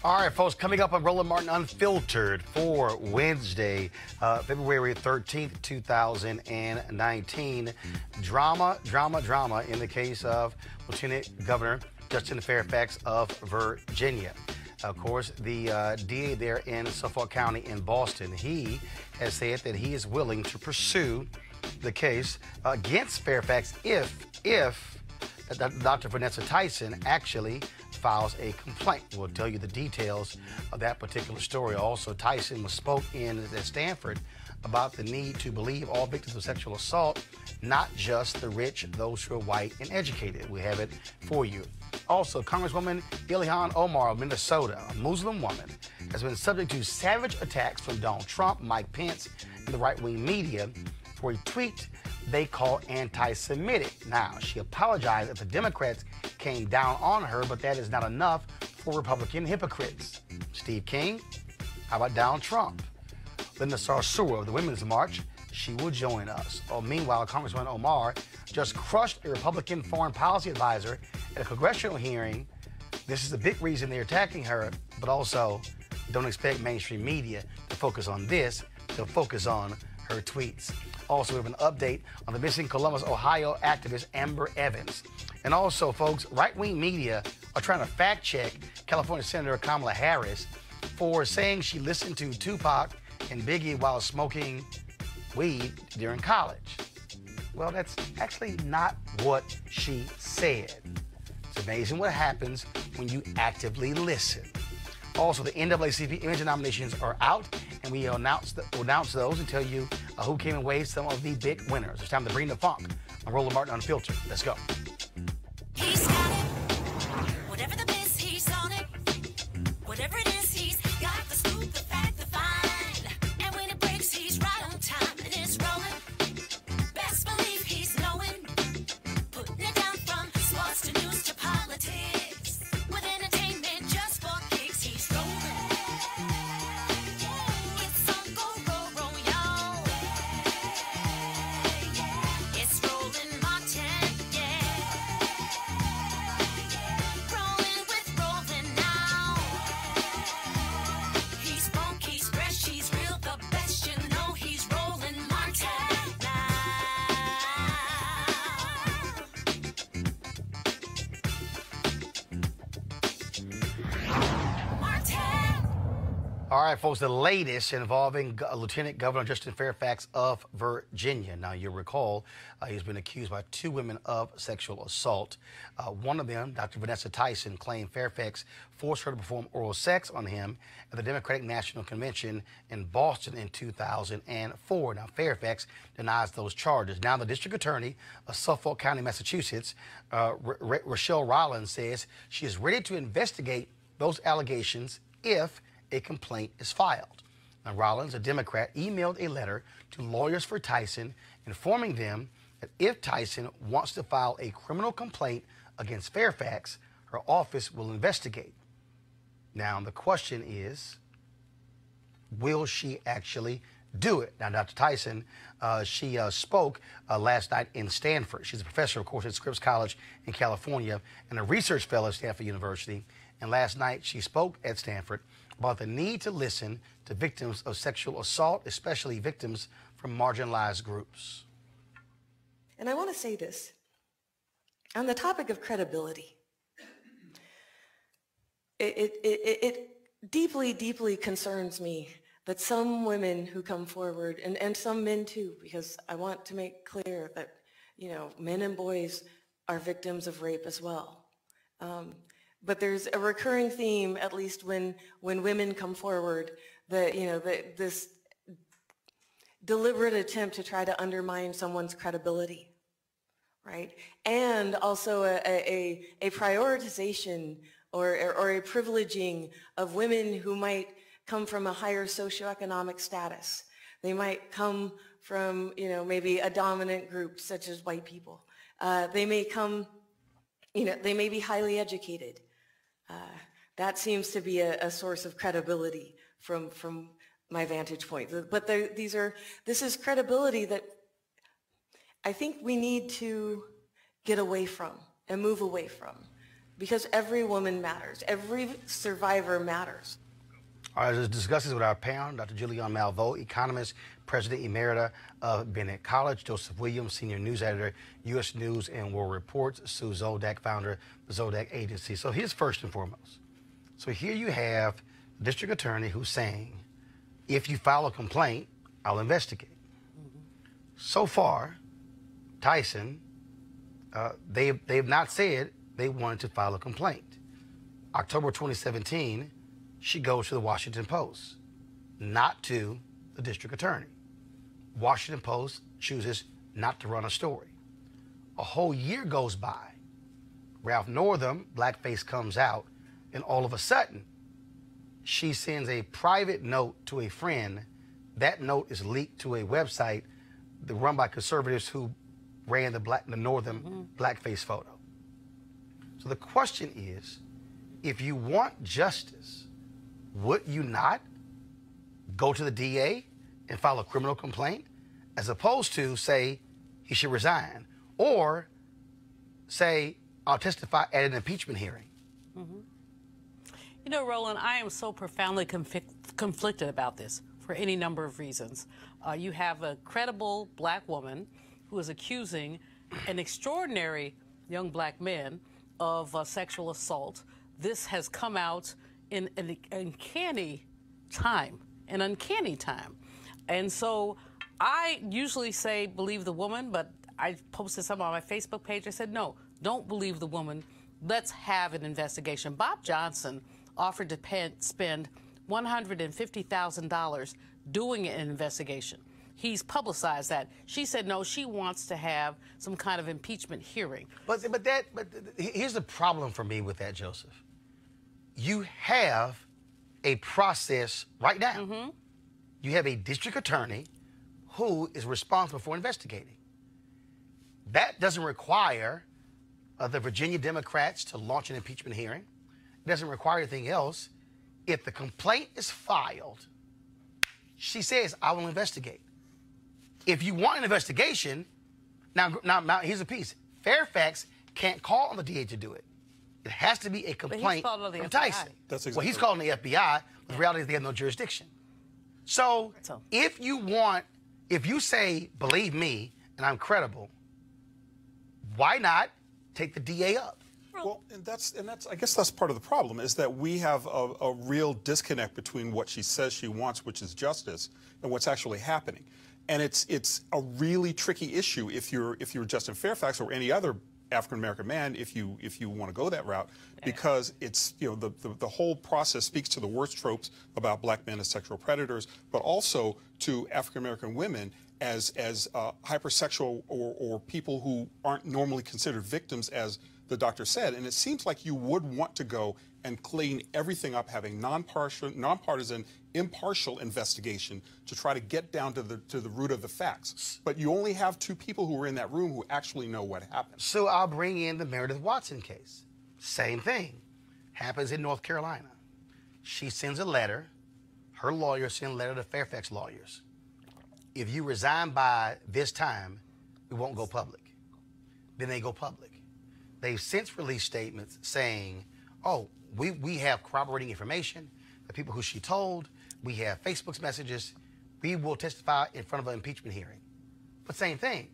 All right, folks, coming up on Roland Martin Unfiltered for Wednesday, February 13th, 2019. Drama in the case of Lieutenant Governor Justin Fairfax of Virginia. Of course, the DA there in Suffolk County in Boston, he has said that he is willing to pursue the case against Fairfax if Dr. Vanessa Tyson actually files a complaint. We'll tell you the details of that particular story. Also, Tyson spoke at Stanford about the need to believe all victims of sexual assault, not just the rich, those who are white and educated. We have it for you. Also, Congresswoman Ilhan Omar of Minnesota, a Muslim woman, has been subject to savage attacks from Donald Trump, Mike Pence, and the right-wing media for a tweet they call anti-Semitic. Now, she apologized if the Democrats came down on her, but that is not enough for Republican hypocrites. Steve King, how about Donald Trump? Linda Sarsour of the Women's March, she will join us. Meanwhile, Congresswoman Omar just crushed a Republican foreign policy advisor at a congressional hearing. This is the big reason they're attacking her, but also don't expect mainstream media to focus on this. They'll focus on her tweets. Also, we have an update on the missing Columbus, Ohio activist Amber Evans. And also, folks, right-wing media are trying to fact-check California Senator Kamala Harris for saying she listened to Tupac and Biggie while smoking weed during college. Well, that's actually not what she said. It's amazing what happens when you actively listen. Also, the NAACP image nominations are out, and we will announce those and tell you who came away some of the big winners. It's time to bring the funk on Roland Martin Unfiltered. Let's go. He's got it. Whatever the biz, he's on it. Whatever it is, he's got the scoop, the fact, the find. And when it breaks, he's right on time and it's rolling. Best believe he's knowing. Putting it down from sports to news to politics. With entertainment just for kicks, he's rolling. It's on go, y'all. It's Roland Martin, yeah. Rolling with Roland now. He's funky, he's fresh, he's real, the best, you know he's Roland Martin now. Martin. All right, folks, the latest involving Lieutenant Governor Justin Fairfax of Virginia. Now, you'll recall he's been accused by two women of sexual assault. One of them, Dr. Vanessa Tyson, claimed Fairfax forced her to perform oral sex on him at the Democratic National Convention in Boston in 2004. Now, Fairfax denies those charges. Now, the district attorney of Suffolk County, Massachusetts, Rochelle Roland, says she is ready to investigate those allegations if a complaint is filed. Now, Rollins, a Democrat, emailed a letter to lawyers for Tyson informing them that if Tyson wants to file a criminal complaint against Fairfax, her office will investigate. Now, the question is, will she actually do it? Now, Dr. Tyson, she spoke last night in Stanford. She's a professor, of course, at Scripps College in California and a research fellow at Stanford University. And last night, she spoke at Stanford about the need to listen to victims of sexual assault, especially victims from marginalized groups. And I want to say this. On the topic of credibility, it deeply, deeply concerns me that some women who come forward, and some men too, because I want to make clear that, you know, men and boys are victims of rape as well. But there's a recurring theme, at least when women come forward, that, you know, that this deliberate attempt to try to undermine someone's credibility, right? And also a prioritization or a privileging of women who might come from a higher socioeconomic status. They might come from, you know, maybe a dominant group such as white people. They may come, you know, they may be highly educated. That seems to be a source of credibility from my vantage point. But this is credibility that I think we need to get away from and move away from. because every woman matters. Every survivor matters. All right, let's discuss this with our panel, Dr. Julianne Malveaux, economist, president emerita of Bennett College, Joseph Williams, senior news editor, U.S. News and World Report, Sue Zodak, founder of the Zodak Agency. So here's first and foremost. So here you have the district attorney who's saying, if you file a complaint, I'll investigate. So far, Tyson, they've not said they wanted to file a complaint. October 2017, she goes to the Washington Post, not to the district attorney. Washington Post chooses not to run a story. A whole year goes by. Ralph Northam, blackface, comes out, and all of a sudden, she sends a private note to a friend. That note is leaked to a website run by conservatives who ran the Northam blackface photo. So the question is, if you want justice, would you not go to the DA and file a criminal complaint as opposed to say he should resign, or say I'll testify at an impeachment hearing? You know, Roland, I am so profoundly conflicted about this for any number of reasons. You have a credible black woman who is accusing an extraordinary young black man of sexual assault. This has come out in an uncanny time, And so I usually say believe the woman, but I posted something on my Facebook page. I said, no, don't believe the woman. Let's have an investigation. Bob Johnson offered to spend $150,000 doing an investigation. He's publicized that. She said no, she wants to have some kind of impeachment hearing. But here's the problem for me with that, Joseph. You have a process right now. You have a district attorney who is responsible for investigating. That doesn't require the Virginia Democrats to launch an impeachment hearing. It doesn't require anything else. If the complaint is filed, she says, I will investigate. If you want an investigation, now here's a piece. Fairfax can't call on the DA to do it. It has to be a complaint from Tyson. That's exactly well, he's calling the FBI, but the reality is they have no jurisdiction. So if you say, believe me, and I'm credible, why not take the DA up? Well, and that's I guess that's part of the problem, is that we have a real disconnect between what she says she wants, which is justice, and what's actually happening. And it's a really tricky issue if you're Justin Fairfax or any other African American man, if you want to go that route, because it's, you know, the whole process speaks to the worst tropes about black men as sexual predators, but also to African American women as hypersexual or people who aren't normally considered victims, as the doctor said. And it seems like you would want to go and clean everything up, having nonpartisan, impartial investigation to try to get down to the root of the facts. But you only have two people who were in that room who actually know what happened. So I'll bring in the Meredith Watson case. Same thing. Happens in North Carolina. She sends a letter. Her lawyer sends a letter to Fairfax lawyers. If you resign by this time, we won't go public. Then they go public. They've since released statements saying, oh, we have corroborating information, the people who she told, we have Facebook's messages, we will testify in front of an impeachment hearing. But same thing.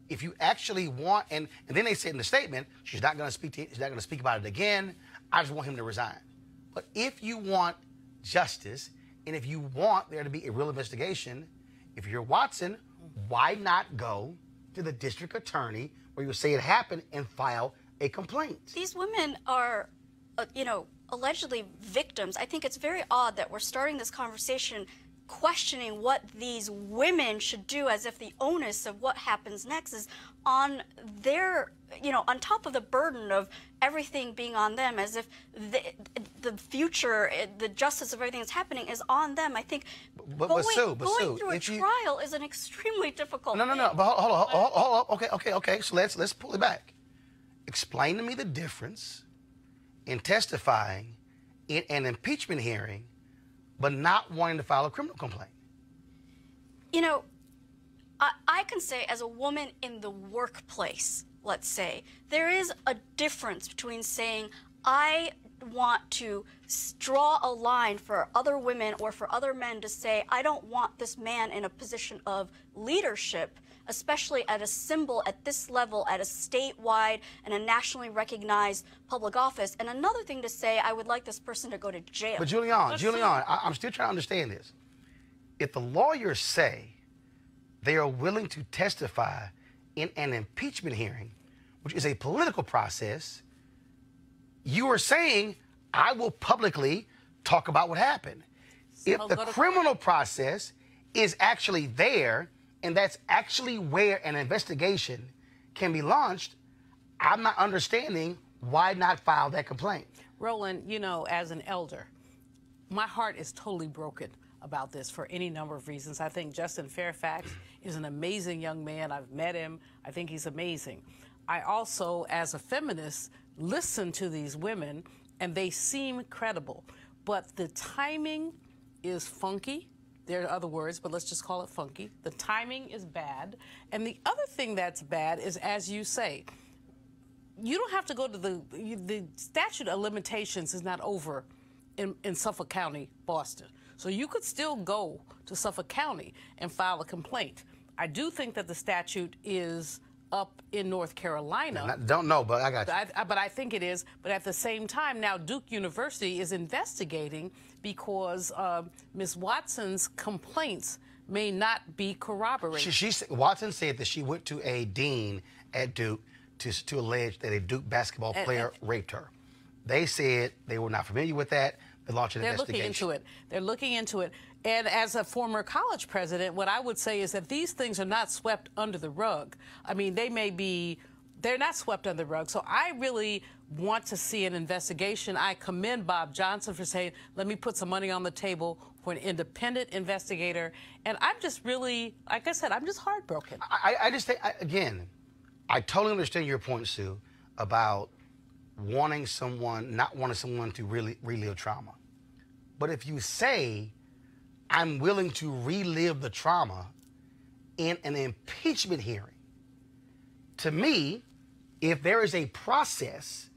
If you actually want, and then they said in the statement, she's not going to speak about it again. I just want him to resign. But if you want justice, and if you want there to be a real investigation, if you're Watson, why not go to the district attorney where you say it happened and file a complaint? These women are, allegedly victims. I think it's very odd that we're starting this conversation questioning what these women should do, as if the onus of what happens next is on their, on top of the burden of everything being on them, as if the future, the justice of everything that's happening is on them. I think going through a trial is an extremely difficult thing. No. But hold on. Okay. So let's pull it back. Explain to me the difference in testifying in an impeachment hearing but not wanting to file a criminal complaint. I can say, as a woman in the workplace, let's say, there is a difference between saying, I want to draw a line for other women or for other men to say, I don't want this man in a position of leadership, especially at a symbol at this level, at a statewide and a nationally recognized public office. And another thing to say, I would like this person to go to jail. But Julian, I'm still trying to understand this. If the lawyers say they are willing to testify in an impeachment hearing, which is a political process, you are saying, I will publicly talk about what happened. If the criminal process is actually there, and that's actually where an investigation can be launched, I'm not understanding why not file that complaint. Roland, you know, as an elder, my heart is totally broken about this for any number of reasons. I think Justin Fairfax is an amazing young man. I've met him. I think he's amazing. I also, as a feminist, listen to these women, and they seem credible. But the timing is funky. There are other words, but let's just call it funky. The timing is bad. And the other thing that's bad is, as you say, you don't have to go to the statute of limitations is not over in Suffolk County, Boston. So you could still go to Suffolk County and file a complaint. I do think that the statute is up in North Carolina. Don't know, but I got you. But I think it is. But at the same time, now Duke University is investigating because Ms. Watson's complaints may not be corroborated. Watson said that she went to a dean at Duke to allege that a Duke basketball player raped her. They said they were not familiar with that. They launched an investigation. They're looking into it. They're looking into it. And as a former college president, what I would say is that these things are not swept under the rug. I mean, they're not swept under the rug. So I really want to see an investigation. I commend Bob Johnson for saying, let me put some money on the table for an independent investigator. And I'm just really, like I said, I'm just heartbroken. I just think, again, I totally understand your point, Sue, about not wanting someone to really relive trauma. But if you say, I'm willing to relive the trauma in an impeachment hearing, to me, if there is a process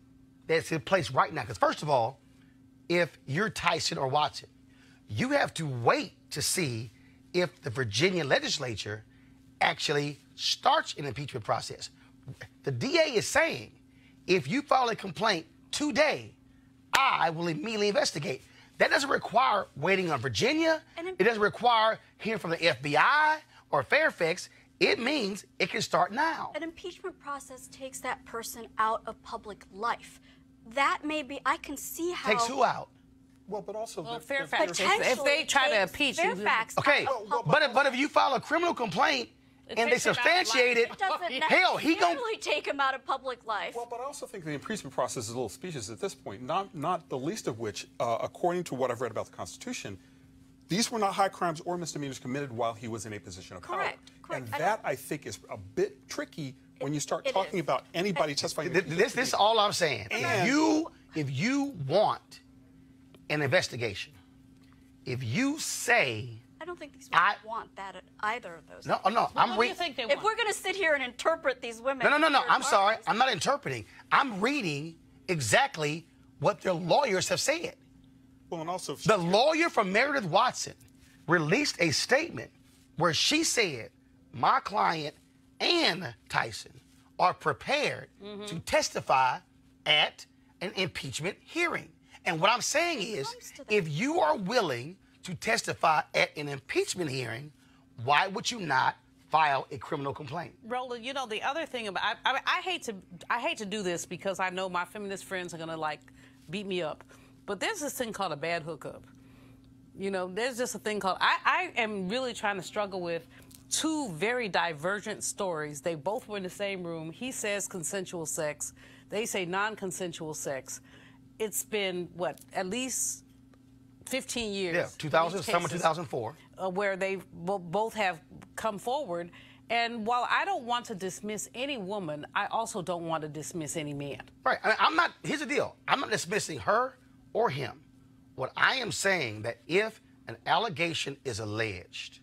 that's in place right now, because first of all, if you're Tyson or Watson, you have to wait to see if the Virginia legislature actually starts an impeachment process. The DA is saying, if you file a complaint today, I will immediately investigate. That doesn't require waiting on Virginia. It doesn't require hearing from the FBI or Fairfax. It means it can start now. An impeachment process takes that person out of public life. That may be, I can see how... Takes who out? Well, but also... Well, Fairfax, if they try to impeach... Fairfax okay, but if you file a criminal complaint and they substantiate it, hell, he gonna take him out of public life. Well, but I also think the impeachment process is a little specious at this point, not the least of which, according to what I've read about the Constitution, these were not high crimes or misdemeanors committed while he was in a position of power. Correct. And that, I think, is a bit tricky when you start talking about anybody testifying. This is all I'm saying. If you want an investigation, if you say... I don't think these women want that at either of those. No. What do you think they want? If we're going to sit here and interpret these women... No. I'm sorry. I'm not interpreting. I'm reading exactly what their lawyers have said. Well, and also... The lawyer from Meredith Watson released a statement where she said, my client and Tyson are prepared to testify at an impeachment hearing. And what I'm saying is, if you are willing to testify at an impeachment hearing, why would you not file a criminal complaint? Roland, you know, the other thing about I hate to do this because I know my feminist friends are gonna beat me up, but there's this thing called a bad hookup. You know, there's just a thing called I am really trying to struggle with two very divergent stories. They both were in the same room. He says consensual sex. They say non-consensual sex. It's been what, at least 15 years. Yeah, 2000, summer 2004. Where they both have come forward. And while I don't want to dismiss any woman, I also don't want to dismiss any man. Right. I mean, here's the deal. I'm not dismissing her or him. What I am saying that if an allegation is alleged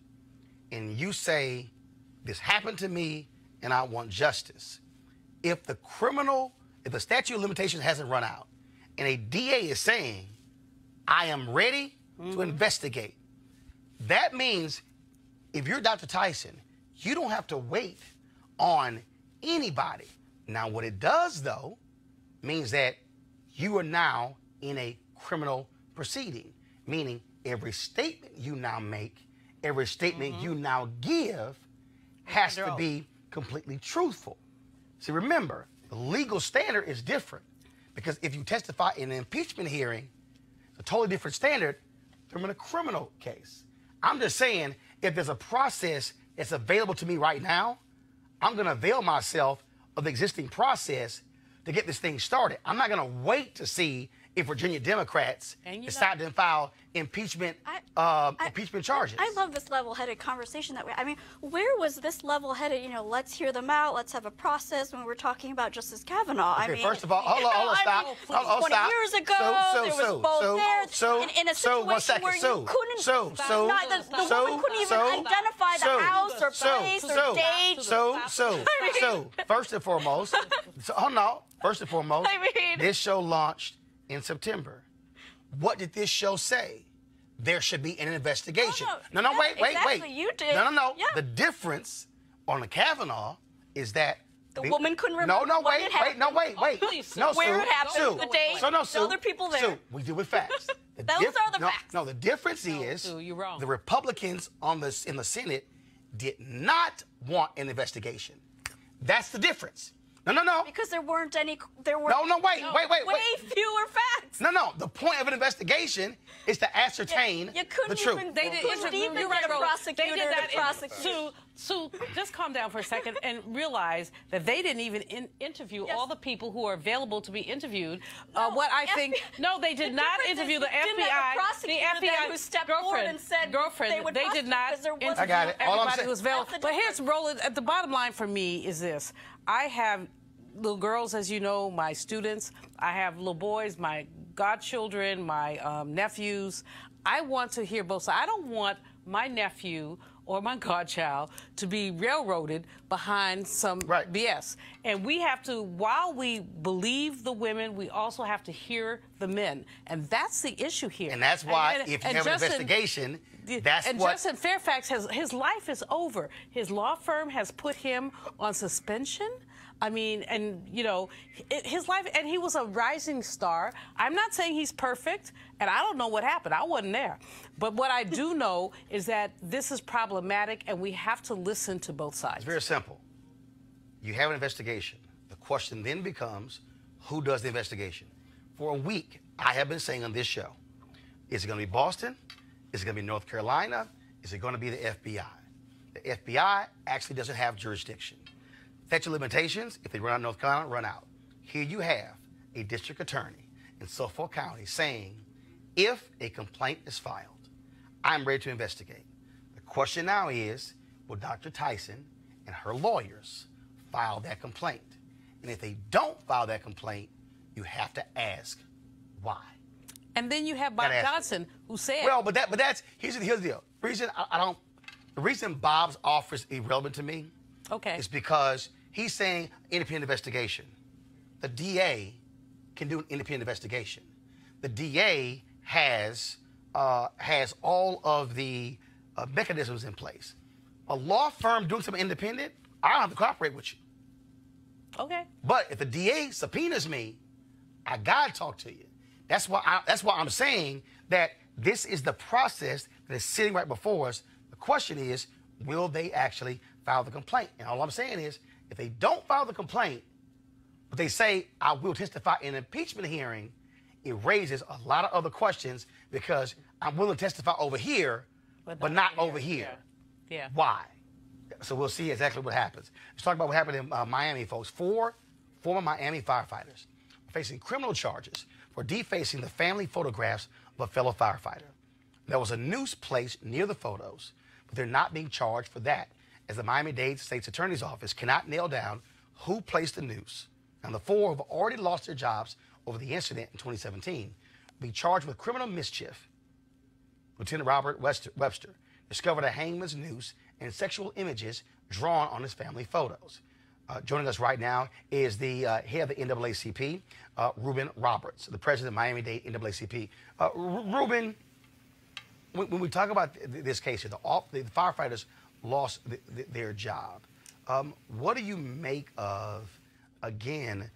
and you say this happened to me and I want justice. If the statute of limitations hasn't run out and a DA is saying, I am ready to investigate, that means if you're Dr. Tyson, you don't have to wait on anybody. Now, what it does, though, means that you are now in a criminal proceeding, meaning every statement you now make, every statement you now give has to be completely truthful. See, remember, the legal standard is different because if you testify in an impeachment hearing, it's a totally different standard from in a criminal case. I'm just saying, if there's a process that's available to me right now, I'm going to avail myself of the existing process to get this thing started. I'm not going to wait to see if Virginia Democrats decide to file impeachment charges. I love this level-headed conversation that way. I mean, where was this level-headed, let's hear them out, let's have a process when we're talking about Justice Kavanaugh? Okay, I mean, first of all, hold on, stop. 20 years ago, there was both there. In a situation where you couldn't, the woman couldn't even identify the house or place or date. First and foremost, this show launched in September. What did this show say? There should be an investigation. Wait. You did. No. Yeah. The difference on the Kavanaugh is that the woman couldn't remember. Wait. Please, No, where Sue, it happened, the date, Sue, other people there. Sue, we deal with facts. Those are the facts. No, the difference is Sue, you're wrong. the Republicans in the Senate did not want an investigation. That's the difference. No. Because there weren't any. Wait, Way fewer facts. No. The point of an investigation is to ascertain the truth. They couldn't even get a prosecutor to prosecute. Sue, just calm down for a second and realize that they didn't even interview all the people who are available to be interviewed. They did not interview the FBI. The FBI who stepped forward and said they did not interview everybody who was available. But here's Roland. The bottom line for me is this: I have little girls, as you know, my students. I have little boys, my godchildren, my nephews. I want to hear both sides. I don't want my nephew or my godchild to be railroaded behind some BS. And we have to, while we believe the women, we also have to hear the men. And that's the issue here. And that's why, if you have an investigation, Justin Fairfax, his life is over. His law firm has put him on suspension. I mean, his life, and he was a rising star. I'm not saying he's perfect, and I don't know what happened. I wasn't there. But what I do know is that this is problematic, and we have to listen to both sides. It's very simple. You have an investigation. The question then becomes, who does the investigation? For a week, I have been saying on this show, is it going to be Boston? Is it going to be North Carolina? Is it going to be the FBI? The FBI actually doesn't have jurisdiction. Statute of limitations, if they run out of North Carolina, run out. Here you have a district attorney in Suffolk County saying, if a complaint is filed, I'm ready to investigate. The question now is, will Dr. Tyson and her lawyers file that complaint? And if they don't file that complaint, you have to ask why. And then you have Bob Johnson, who said... Well, but that's here's the deal. The reason Bob's offer is irrelevant to me is because he's saying independent investigation. The DA can do an independent investigation. The DA has all of the mechanisms in place. A law firm doing something independent, I don't have to cooperate with you. Okay. But if the DA subpoenas me, I gotta talk to you. That's why I'm saying that this is the process that is sitting right before us. The question is, will they actually file the complaint? And all I'm saying is, if they don't file the complaint, but they say, I will testify in an impeachment hearing, it raises a lot of other questions because I'm willing to testify over here, but not over here. Yeah. Why? So we'll see exactly what happens. Let's talk about what happened in Miami, folks. 4 former Miami firefighters are facing criminal charges for defacing the family photographs of a fellow firefighter. There was a noose placed near the photos, but they're not being charged for that, as the Miami-Dade State's Attorney's Office cannot nail down who placed the noose. And the 4 who have already lost their jobs over the incident in 2017 will be charged with criminal mischief. Lieutenant Robert Webster discovered a hangman's noose and sexual images drawn on his family photos. Joining us right now is the head of the NAACP, Ruben Roberts, the president of Miami-Dade NAACP. Ruben, when we talk about this case here, the firefighters lost their job. What do you make of, again,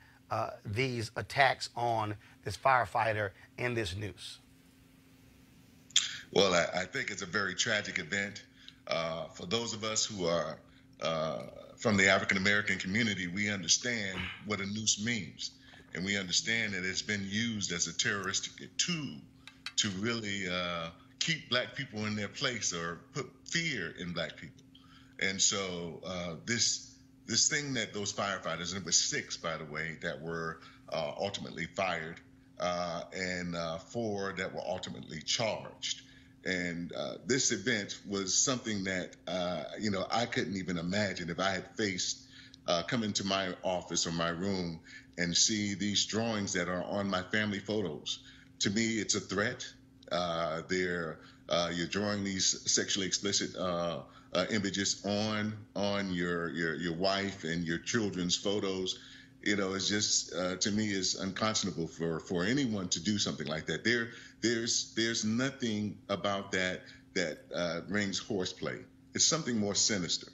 these attacks on this firefighter and this news? Well, I think it's a very tragic event. For those of us who are from the African-American community, we understand what a noose means. And we understand that it's been used as a terroristic tool to really keep black people in their place or put fear in black people. And so this thing that those firefighters, and it was 6, by the way, that were ultimately fired, and 4 that were ultimately charged. And this event was something that, I couldn't even imagine if I had faced come into my office or my room and see these drawings that are on my family photos. To me, it's a threat. You're drawing these sexually explicit images on your wife and your children's photos. It's just, to me, is unconscionable for anyone to do something like that. There's nothing about that rings horseplay. It's something more sinister.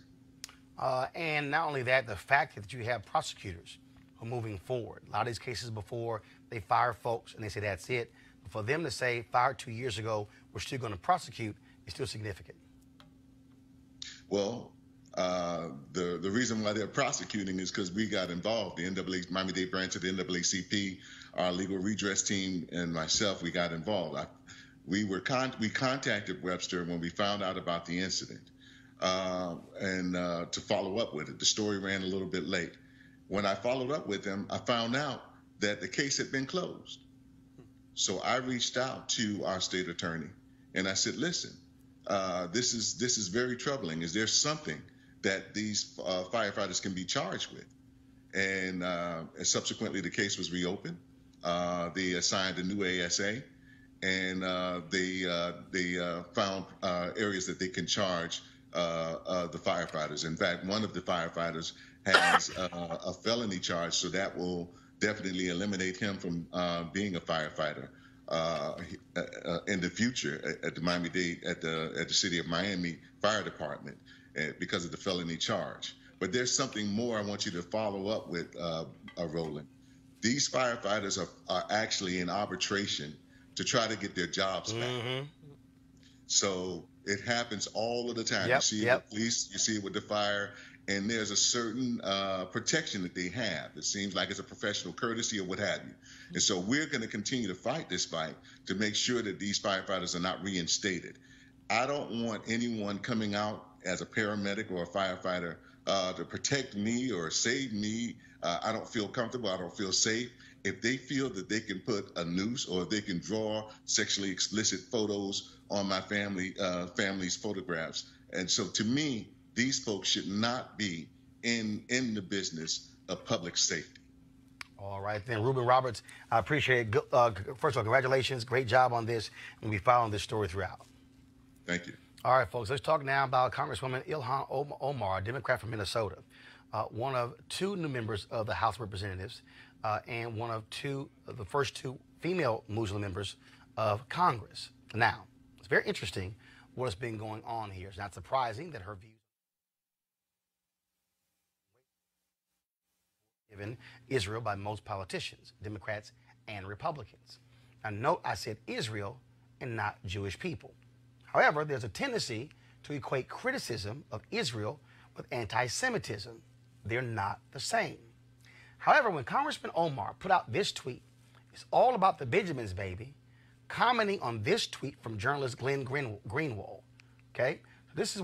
And not only that, the fact that you have prosecutors who are moving forward. A lot of these cases before, they fire folks and they say that's it. But for them to say, fired 2 years ago, we're still going to prosecute, is still significant. Well, the reason why they're prosecuting is because we got involved. The Miami-Dade branch of the NAACP, our legal redress team, and myself, we got involved. We contacted Webster when we found out about the incident, and to follow up with it. The story ran a little bit late. When I followed up with him, I found out that the case had been closed. So I reached out to our state attorney, and I said, "Listen, this is very troubling. Is there something that these firefighters can be charged with?" And subsequently, the case was reopened. They assigned a new ASA, and they found areas that they can charge the firefighters. In fact, one of the firefighters has a felony charge, so that will definitely eliminate him from being a firefighter in the future at the Miami-Dade, at the City of Miami Fire Department, because of the felony charge. But there's something more I want you to follow up with, Roland. These firefighters are actually in arbitration to try to get their jobs back. Mm-hmm. So it happens all of the time. Yep, you see it with police, you see it with the fire, and there's a certain protection that they have. It seems like it's a professional courtesy or what have you. And so we're going to continue to fight this fight to make sure that these firefighters are not reinstated. I don't want anyone coming out as a paramedic or a firefighter to protect me or save me. I don't feel comfortable. I don't feel safe. If they feel that they can put a noose or they can draw sexually explicit photos on my family's photographs. And so to me, these folks should not be in the business of public safety. All right, then, Ruben Roberts, I appreciate it. First of all, congratulations. Great job on this. And we'll be following this story throughout. Thank you. All right, folks, let's talk now about Congresswoman Ilhan Omar, a Democrat from Minnesota, one of 2 new members of the House of Representatives, and one of the first 2 female Muslim members of Congress. Now, it's very interesting what's been going on here. It's not surprising that her views given Israel by most politicians, Democrats and Republicans. Now, note I said Israel and not Jewish people. However, there's a tendency to equate criticism of Israel with anti-Semitism. They're not the same. However, when Congressman Omar put out this tweet, it's all about the Benjamins, baby, commenting on this tweet from journalist Glenn Greenwald. Okay, this is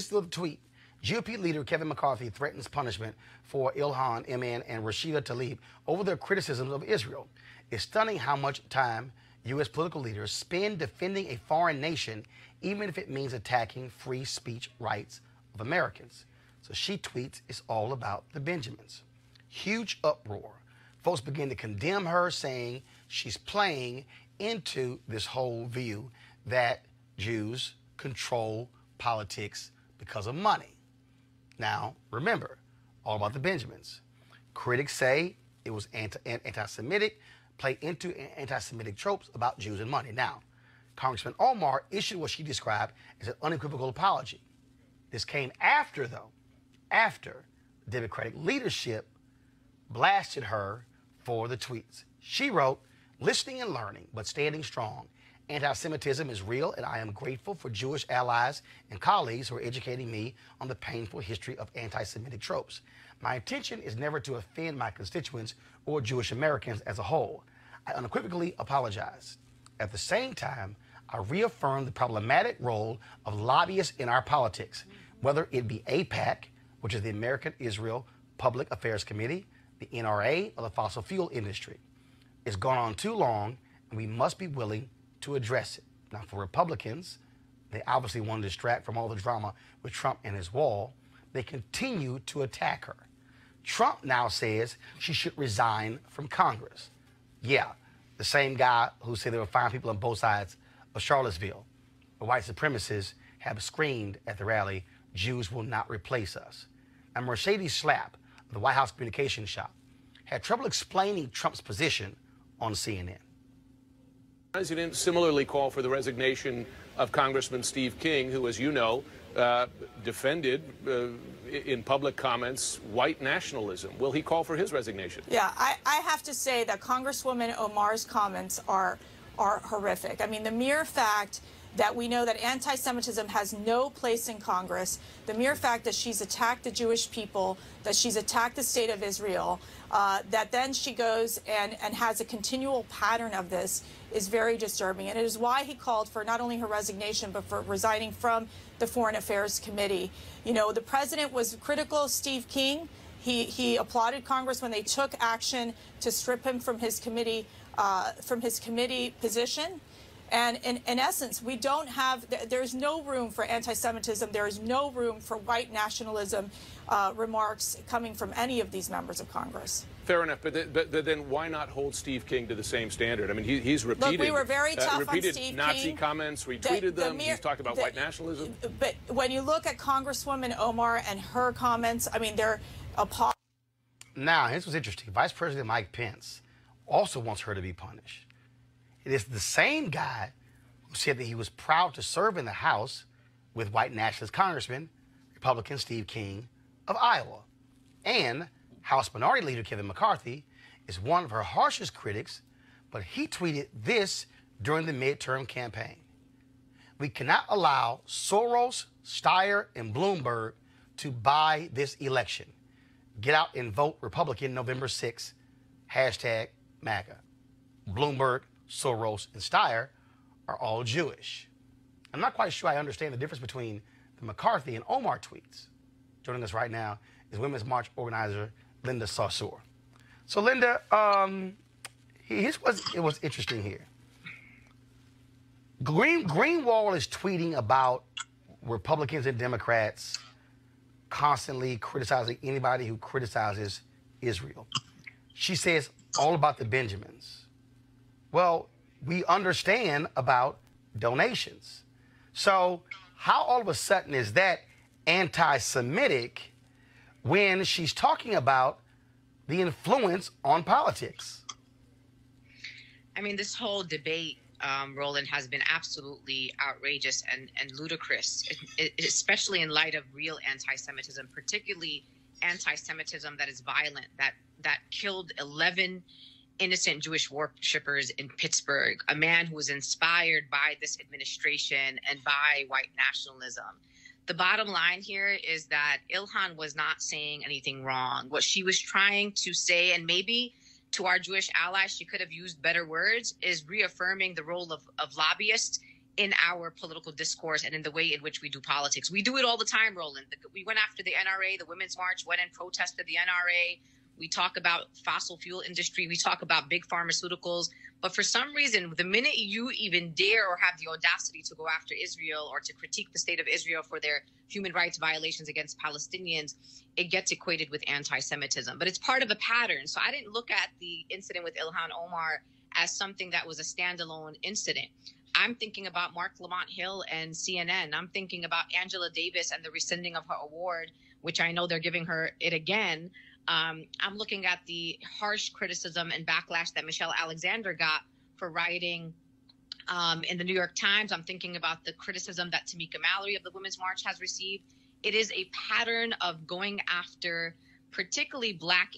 the tweet. GOP leader Kevin McCarthy threatens punishment for Ilhan Omar and Rashida Tlaib over their criticisms of Israel. It's stunning how much time U.S. political leaders spend defending a foreign nation, even if it means attacking free speech rights of Americans. So she tweets, it's all about the Benjamins. Huge uproar. Folks begin to condemn her, saying she's playing into this whole view that Jews control politics because of money. Now, remember, all about the Benjamins. Critics say it was anti-Semitic, play into anti-Semitic tropes about Jews and money. Now, Congressman Omar issued what she described as an unequivocal apology. This came after, though, after the Democratic leadership blasted her for the tweets. She wrote, "Listening and learning, but standing strong. Anti-Semitism is real, and I am grateful for Jewish allies and colleagues who are educating me on the painful history of anti-Semitic tropes. My intention is never to offend my constituents or Jewish Americans as a whole. I unequivocally apologize. At the same time, I reaffirm the problematic role of lobbyists in our politics, whether it be AIPAC, which is the American Israel Public Affairs Committee, the NRA, or the fossil fuel industry. It's gone on too long, and we must be willing to address it." Now, for Republicans, they obviously want to distract from all the drama with Trump and his wall. They continue to attack her. Trump now says she should resign from Congress. Yeah, the same guy who said there were fine people on both sides of Charlottesville. The white supremacists have screamed at the rally, "Jews will not replace us." And Mercedes Schlapp of the White House Communications Shop had trouble explaining Trump's position on CNN. The president similarly called for the resignation of Congressman Steve King, who, as you know, defended in public comments white nationalism. Will he call for his resignation? Yeah, I have to say that Congresswoman Omar's comments are horrific. I mean, the mere fact that we know that anti-Semitism has no place in Congress, the mere fact that she's attacked the Jewish people, that she's attacked the state of Israel, that then she goes and has a continual pattern of this is very disturbing. And it is why he called for not only her resignation, but for resigning from the Foreign Affairs Committee. You know, the president was critical of Steve King. He applauded Congress when they took action to strip him from his committee position. And in essence, we don't have, there's no room for anti-Semitism. There is no room for white nationalism remarks coming from any of these members of Congress. Fair enough, but then why not hold Steve King to the same standard? I mean, he's repeated, Look, we were very tough repeated on Steve Nazi King. comments, retweeted them. He's talked about white nationalism. But when you look at Congresswoman Omar and her comments, I mean, they're appalling. Now, this was interesting. Vice President Mike Pence also wants her to be punished. It is the same guy who said that he was proud to serve in the House with white nationalist Congressman, Republican Steve King of Iowa. And House Minority Leader Kevin McCarthy is one of her harshest critics, but he tweeted this during the midterm campaign. "We cannot allow Soros, Steyer, and Bloomberg to buy this election. Get out and vote Republican November 6th, hashtag MAGA. Bloomberg, Soros, and Steyer are all Jewish." I'm not quite sure I understand the difference between the McCarthy and Omar tweets. Joining us right now is Women's March organizer Linda Saussure. So, Linda, it was interesting here. Greenwald is tweeting about Republicans and Democrats constantly criticizing anybody who criticizes Israel. She says all about the Benjamins. Well, we understand about donations. So how all of a sudden is that anti-Semitic when she's talking about the influence on politics? I mean, this whole debate, Roland, has been absolutely outrageous and ludicrous, especially in light of real anti-Semitism, particularly anti-Semitism that is violent, that killed 11 innocent Jewish worshippers in Pittsburgh, a man who was inspired by this administration and by white nationalism. The bottom line here is that Ilhan was not saying anything wrong. What she was trying to say, and maybe to our Jewish allies, she could have used better words, is reaffirming the role of lobbyists in our political discourse and in the way in which we do politics. We do it all the time, Roland. We went after the NRA, the Women's March, went and protested the NRA. We talk about fossil fuel industry. We talk about big pharmaceuticals. But for some reason, the minute you even dare or have the audacity to go after Israel or to critique the state of Israel for their human rights violations against Palestinians, it gets equated with anti-Semitism. But it's part of a pattern. So I didn't look at the incident with Ilhan Omar as something that was a standalone incident. I'm thinking about Mark Lamont Hill and CNN. I'm thinking about Angela Davis and the rescinding of her award, which I know they're giving her it again. I'm looking at the harsh criticism and backlash that Michelle Alexander got for writing in the New York Times. I'm thinking about the criticism that Tamika Mallory of the Women's March has received. It is a pattern of going after particularly Black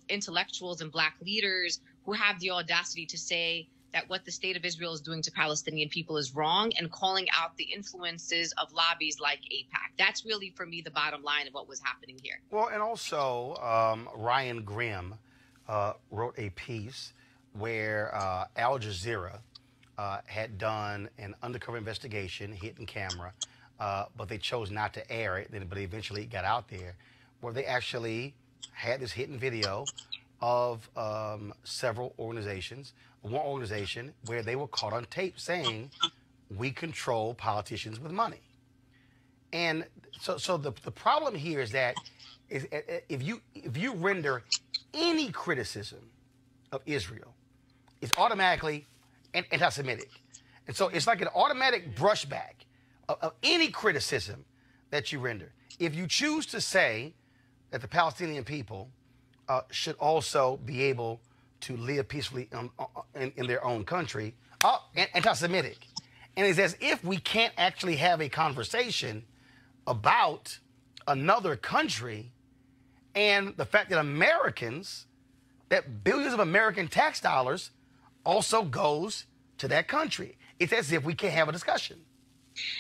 intellectuals and Black leaders who have the audacity to say that what the state of Israel is doing to Palestinian people is wrong, and calling out the influences of lobbies like AIPAC. That's really, for me, the bottom line of what was happening here. Well, and also Ryan Grimm wrote a piece where Al Jazeera had done an undercover investigation, hidden camera, but they chose not to air it, but eventually it got out there, where they actually had this hidden video of several organizations, one organization where they were caught on tape saying, we control politicians with money. And so the problem here is that if you render any criticism of Israel, it's automatically anti-Semitic. And so it's like an automatic brushback of any criticism that you render. If you choose to say that the Palestinian people should also be able to live peacefully in their own country, anti-Semitic. And it's as if we can't actually have a conversation about another country and the fact that Americans, that billions of American tax dollars also goes to that country. It's as if we can't have a discussion.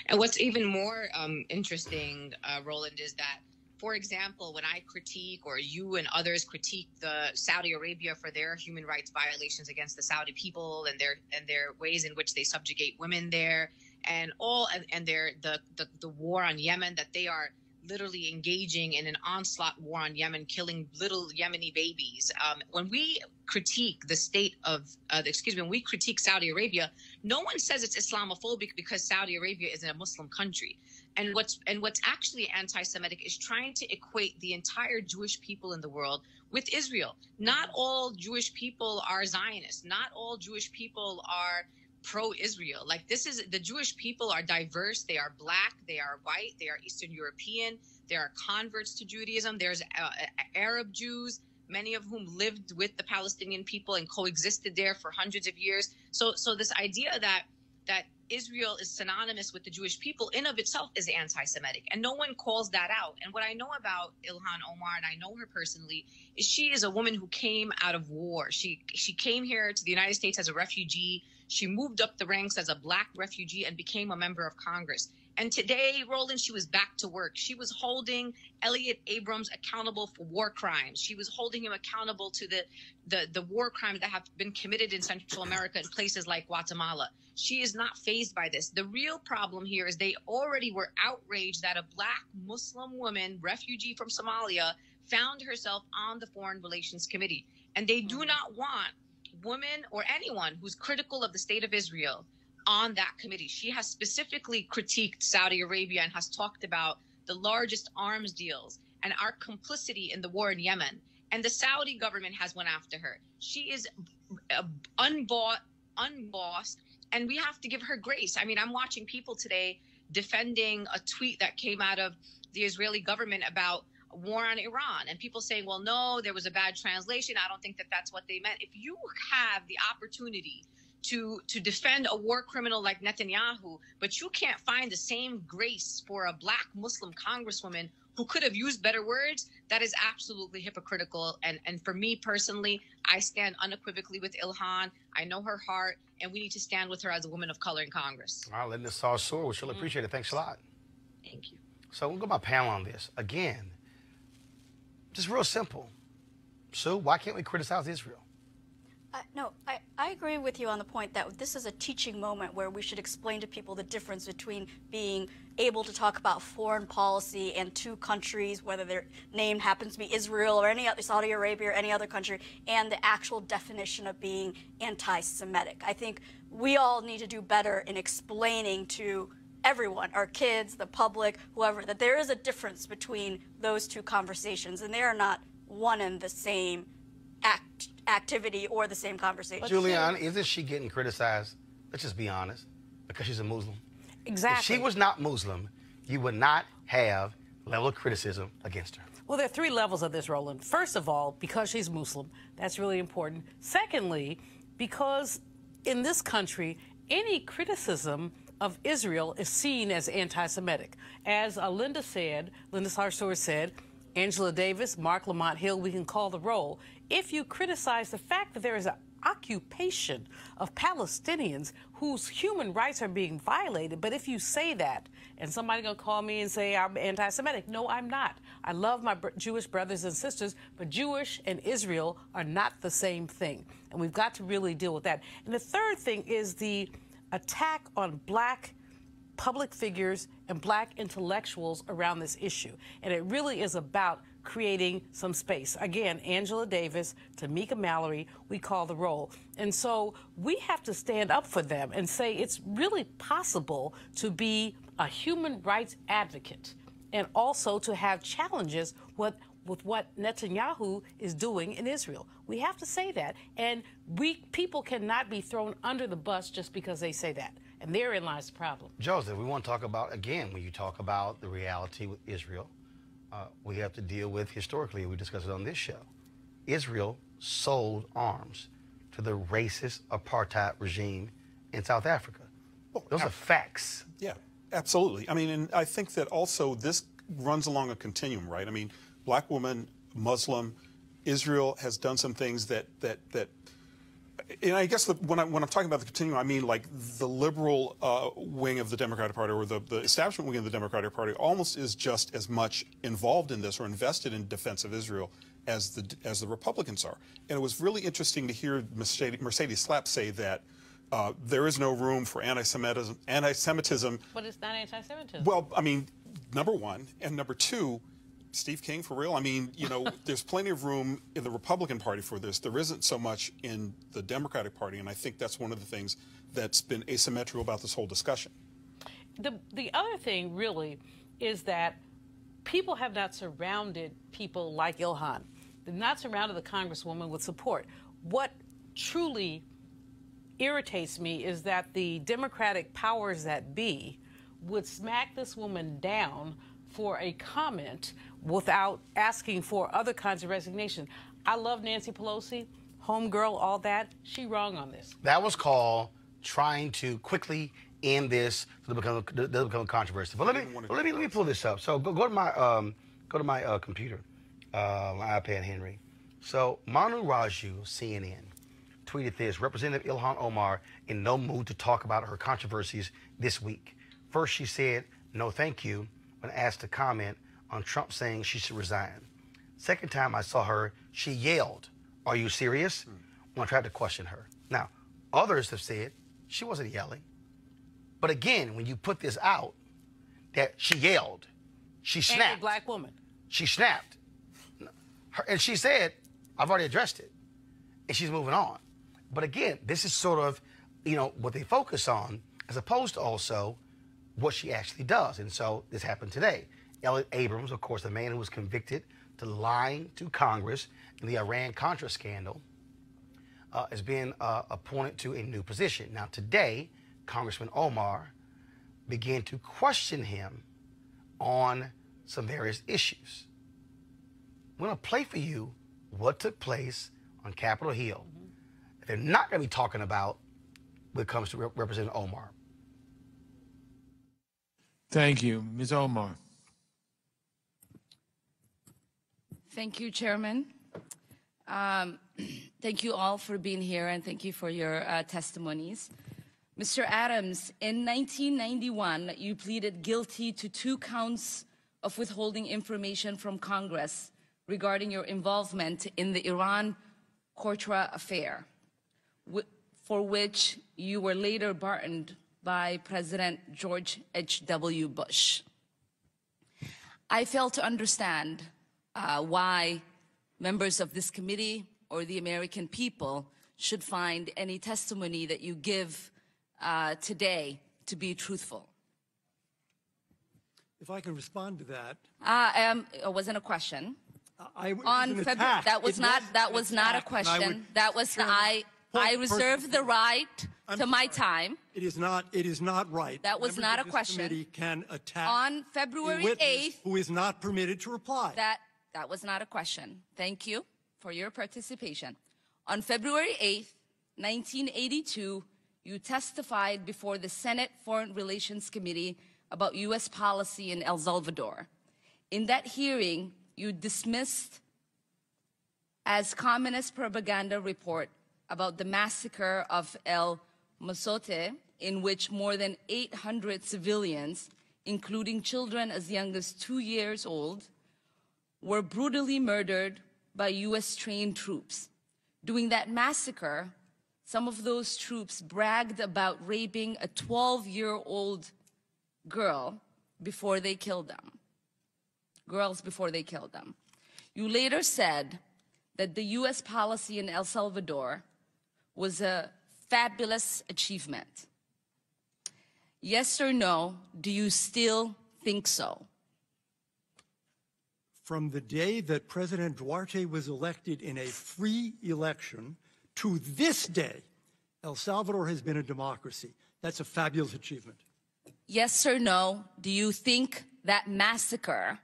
And what's even more interesting, Roland, is that, for example, when I critique, or you and others critique, the Saudi Arabia for their human rights violations against the Saudi people and their ways in which they subjugate women there, and the war on Yemen, that they are literally engaging in an onslaught war on Yemen, killing little Yemeni babies. When we critique the state of, when we critique Saudi Arabia, no one says it's Islamophobic because Saudi Arabia is a Muslim country. And what's actually anti-Semitic is trying to equate the entire Jewish people in the world with Israel. Not all Jewish people are Zionists. Not all Jewish people are pro-Israel. Like, the Jewish people are diverse. They are Black, they are white, they are Eastern European, there are converts to Judaism, there's Arab Jews, many of whom lived with the Palestinian people and coexisted there for hundreds of years. So this idea that Israel is synonymous with the Jewish people in of itself is anti-Semitic, and no one calls that out. And what I know about Ilhan Omar, and I know her personally, is she is a woman who came out of war. She came here to the United States as a refugee. She moved up the ranks as a Black refugee and became a member of Congress. And today, Roland, she was back to work. She was holding Elliott Abrams accountable for war crimes. She was holding him accountable to the war crimes that have been committed in Central America in places like Guatemala. She is not fazed by this. The real problem here is they already were outraged that a Black Muslim woman, refugee from Somalia, found herself on the Foreign Relations Committee. And they do not want women or anyone who's critical of the state of Israel on that committee. She has specifically critiqued Saudi Arabia and has talked about the largest arms deals and our complicity in the war in Yemen. And the Saudi government has went after her. She is unbossed, and we have to give her grace. I mean, I'm watching people today defending a tweet that came out of the Israeli government about war on Iran, and people saying, well, no, there was a bad translation. I don't think that that's what they meant. If you have the opportunity to defend a war criminal like Netanyahu, but you can't find the same grace for a Black Muslim congresswoman who could have used better words, that is absolutely hypocritical. And for me personally, I stand unequivocally with Ilhan. I know her heart, and we need to stand with her as a woman of color in Congress. All right, letting this all soar. We surely appreciate it. Thanks a lot. Thank you. So we'll go my panel on this. Again, just real simple. Sue, why can't we criticize Israel? No, I agree with you on the point that this is a teaching moment where we should explain to people the difference between being able to talk about foreign policy and two countries, whether their name happens to be Israel or any other, Saudi Arabia or any other country, and the actual definition of being anti-Semitic. I think we all need to do better in explaining to everyone, our kids, the public, whoever, that there is a difference between those two conversations, and they are not one and the same activity or the same conversation. Julianne, isn't she getting criticized? Let's just be honest. Because she's a Muslim. Exactly. If she was not Muslim, you would not have level of criticism against her. Well, there are three levels of this, Roland. First of all, because she's Muslim, that's really important. Secondly, because in this country, any criticism of Israel is seen as anti-Semitic. As Linda Sarsour said, Angela Davis, Mark Lamont Hill, we can call the roll. If you criticize the fact that there is an occupation of Palestinians whose human rights are being violated, but if you say that, and somebody's going to call me and say I'm anti-Semitic. No, I'm not. I love my Jewish brothers and sisters, but Jewish and Israel are not the same thing, and we've got to really deal with that. And the third thing is the attack on black public figures and black intellectuals around this issue. And it really is about creating some space. Again, Angela Davis, Tamika Mallory, we call the roll. And so we have to stand up for them and say it's really possible to be a human rights advocate and also to have challenges with what Netanyahu is doing in Israel. We have to say that. And people cannot be thrown under the bus just because they say that. And therein lies the problem. Joseph, we want to talk about, again, when you talk about the reality with Israel, we have to deal with, historically, we discussed it on this show, Israel sold arms to the racist apartheid regime in South Africa. Well, those are facts. Yeah, absolutely. I mean, and I think that also this runs along a continuum, right? I mean, black woman, Muslim, Israel has done some things that and I guess when I'm talking about the continuum, I mean like the liberal wing of the Democratic Party or the establishment wing of the Democratic Party almost is just as much involved in this or invested in defense of Israel as the Republicans are. And it was really interesting to hear Mercedes Slapp say that there is no room for anti-Semitism. But it's not anti-Semitism. Well, I mean, number one, and number two, Steve King, for real? I mean, you know, there's plenty of room in the Republican Party for this. There isn't so much in the Democratic Party, and I think that's one of the things that's been asymmetrical about this whole discussion. The other thing, really, is that people have not surrounded people like Ilhan. They've not surrounded the Congresswoman with support. What truly irritates me is that the Democratic powers that be would smack this woman down for a comment without asking for other kinds of resignation. I love Nancy Pelosi, homegirl, all that. She wrong on this. That was called trying to quickly end this to become a controversy. But let me pull this up. So go to my computer, my iPad, Henry. So Manu Raju, CNN, tweeted this: Representative Ilhan Omar in no mood to talk about her controversies this week. First, she said no, thank you, when asked to comment on Trump saying she should resign. Second time I saw her, she yelled, "Are you serious?" when I tried to question her. Now, others have said she wasn't yelling. But again, when you put this out, that she yelled, she snapped. And a black woman. She snapped. And she said, I've already addressed it. And she's moving on. But again, this is sort of, you know, what they focus on, as opposed to also what she actually does. And so this happened today. Elliott Abrams, of course, the man who was convicted to lying to Congress in the Iran-Contra scandal, has been appointed to a new position. Now, today, Congressman Omar began to question him on some various issues. I'm going to play for you what took place on Capitol Hill. They're not going to be talking about when it comes to Representative Omar. Thank you. Ms. Omar. Thank you, Chairman. Thank you all for being here, and thank you for your testimonies. Mr. Adams, in 1991, you pleaded guilty to 2 counts of withholding information from Congress regarding your involvement in the Iran-Contra affair, for which you were later pardoned by President George H.W. Bush. I fail to understand why members of this committee or the American people should find any testimony that you give today to be truthful. If I can respond to that. It wasn't a question. That was not a question. I reserve the right to my time. It is not right. That was not a question. Committee can attack on February 8th, who is not permitted to reply. That was not a question. Thank you for your participation. On February 8th, 1982, you testified before the Senate Foreign Relations Committee about U.S. policy in El Salvador. In that hearing, you dismissed as communist propaganda report about the massacre of El Mozote, in which more than 800 civilians, including children as young as 2 years old, were brutally murdered by U.S.-trained troops. During that massacre, some of those troops bragged about raping a 12-year-old girl before they killed them. Girls before they killed them. You later said that the U.S. policy in El Salvador was a fabulous achievement. Yes or no, do you still think so? From the day that President Duarte was elected in a free election to this day, El Salvador has been a democracy. That's a fabulous achievement. Yes or no, do you think that massacre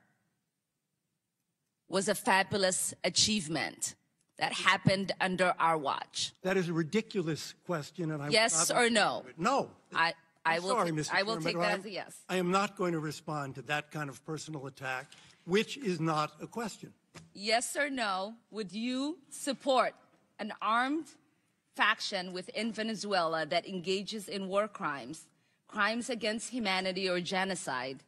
was a fabulous achievement that happened under our watch? That is a ridiculous question, and I yes or no? No. I will take that as a yes. I am not going to respond to that kind of personal attack, which is not a question. Yes or no, would you support an armed faction within Venezuela that engages in war crimes, crimes against humanity or genocide,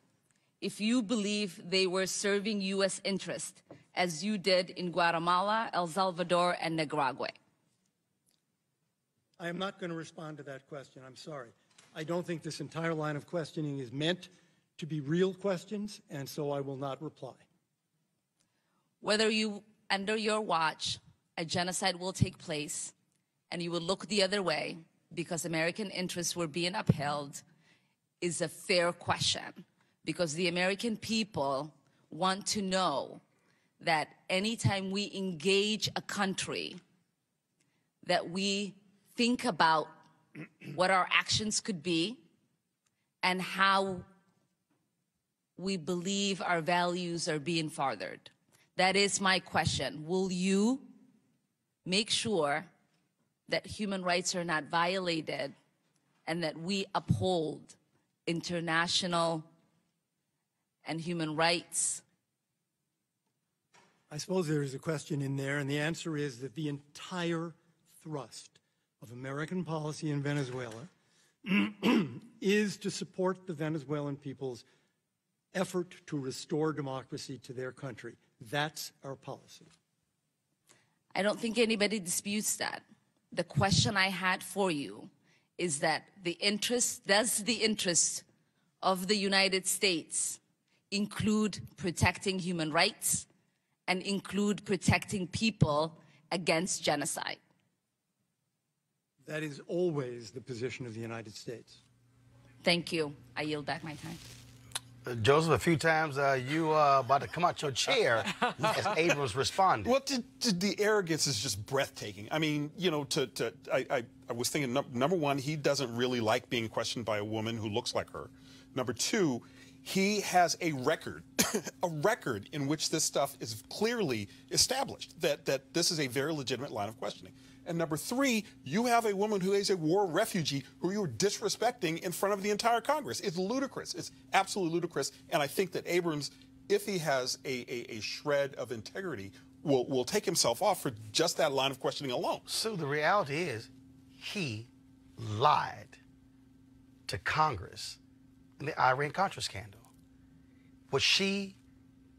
if you believe they were serving U.S. interest, as you did in Guatemala, El Salvador, and Nicaragua? I am not going to respond to that question. I'm sorry. I don't think this entire line of questioning is meant to be real questions, and so I will not reply. Whether under your watch, a genocide will take place, and you will look the other way because American interests were being upheld, is a fair question, because the American people want to know that anytime we engage a country, that we think about what our actions could be and how we believe our values are being furthered. That is my question. Will you make sure that human rights are not violated and that we uphold international and human rights? I suppose there is a question in there, and the answer is that the entire thrust of American policy in Venezuela is to support the Venezuelan people's effort to restore democracy to their country. That's our policy. I don't think anybody disputes that. The question I had for you is that does the interest of the United States include protecting human rights and include protecting people against genocide? That is always the position of the United States. Thank you. I yield back my time. Joseph, a few times you about to come out your chair as Abrams responded. Well, the arrogance is just breathtaking. I mean, you know, I was thinking, number one, he doesn't really like being questioned by a woman who looks like her. Number two, he has a record, a record in which this stuff is clearly established, that this is a very legitimate line of questioning. And number three, you have a woman who is a war refugee who you are disrespecting in front of the entire Congress. It's ludicrous. It's absolutely ludicrous. And I think that Abrams, if he has a shred of integrity, will take himself off for just that line of questioning alone. So the reality is he lied to Congress in the Iran-Contra scandal. What she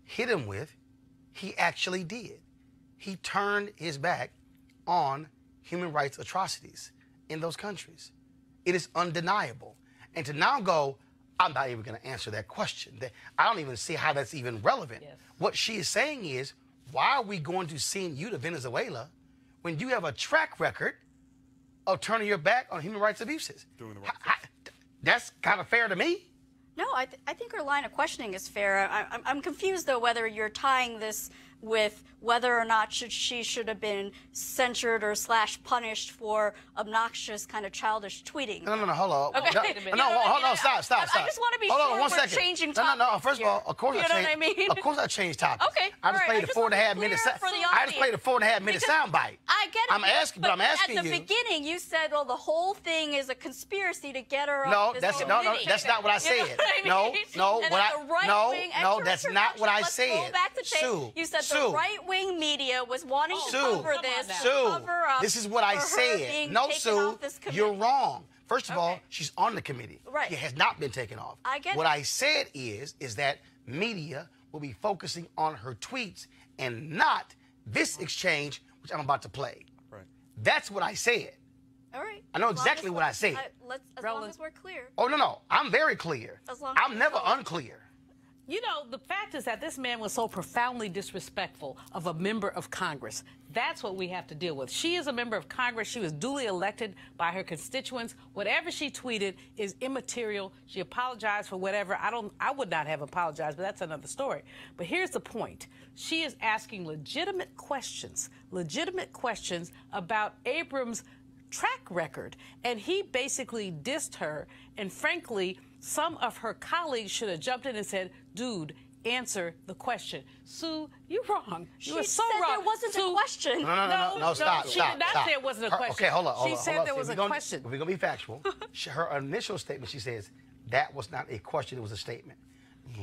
hit him with, he actually did. He turned his back on human rights atrocities in those countries. It is undeniable. And to now go, I'm not even going to answer that question. I don't even see how that's even relevant. Yes. What she is saying is, why are we going to send you to Venezuela when you have a track record of turning your back on human rights abuses? Doing the right thing. That's kind of fair to me. No, I think her line of questioning is fair. I'm confused, though, whether you're tying this with whether or not she should have been censured or / punished for obnoxious kind of childish tweeting. No, hold on. Okay. Hold on, stop. I just want to be sure we're changing topics. No, first of all, of course Of course I changed topics. Okay. I just played a 4.5 minute sound bite. I get it. I'm asking you. At the beginning, you said, well, the whole thing is a conspiracy to get her No, off this that's committee. that's not what I said. You know what I mean? No, that's not what I said. Let's go back to tape. Sue, You said Sue. the right-wing media was wanting to Sue, cover this, Sue, cover up this is what I for her said. being No, taken Sue, off this committee. you're wrong. First of all, she's on the committee. Right. She has not been taken off. I get what it. I said is that media will be focusing on her tweets and not this exchange, which I'm about to play. Right. That's what I said. All right. I know exactly what I said. As long as we're clear. Oh, no. I'm very clear. As long as I'm never unclear. You know, the fact is that this man was so profoundly disrespectful of a member of Congress. That's what we have to deal with. She is a member of Congress. She was duly elected by her constituents. Whatever she tweeted is immaterial. She apologized for whatever. I would not have apologized, but that's another story. But here's the point. She is asking legitimate questions about Abrams' track record. And he basically dissed her. And frankly, some of her colleagues should have jumped in and said, dude, answer the question. Sue, you're wrong. You were so wrong. There wasn't a question. No, stop. She did not say it wasn't a question. Okay, hold on. She said there was a question. If we're going to be factual, her initial statement, she says, that was not a question, it was a statement.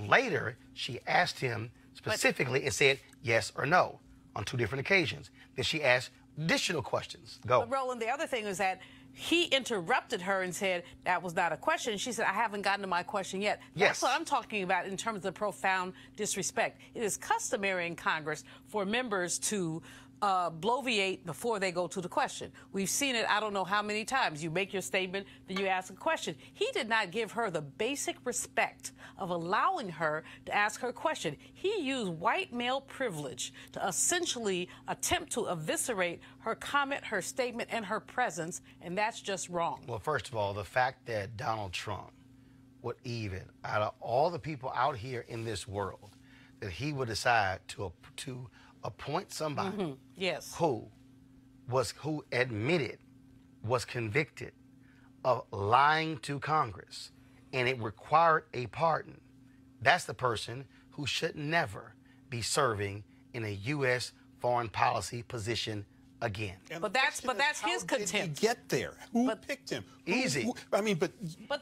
Later, she asked him specifically and said yes or no on 2 different occasions. Then she asked additional questions. Go. But Roland, the other thing is that he interrupted her and said that was not a question. She said, I haven't gotten to my question yet. Yes. That's what I'm talking about in terms of profound disrespect. It is customary in Congress for members to bloviate before they go to the question. We've seen it I don't know how many times. You make your statement, then you ask a question. He did not give her the basic respect of allowing her to ask her question. He used white male privilege to essentially attempt to eviscerate her comment, her statement, and her presence, and that's just wrong. Well, first of all, the fact that Donald Trump would even, out of all the people out here in this world, that he would decide to appoint somebody yes. who admitted, was convicted of lying to Congress, and it required a pardon. That's the person who should never be serving in a U.S. foreign policy position again. But that's his contempt. How did he get there? Who picked him? Easy. But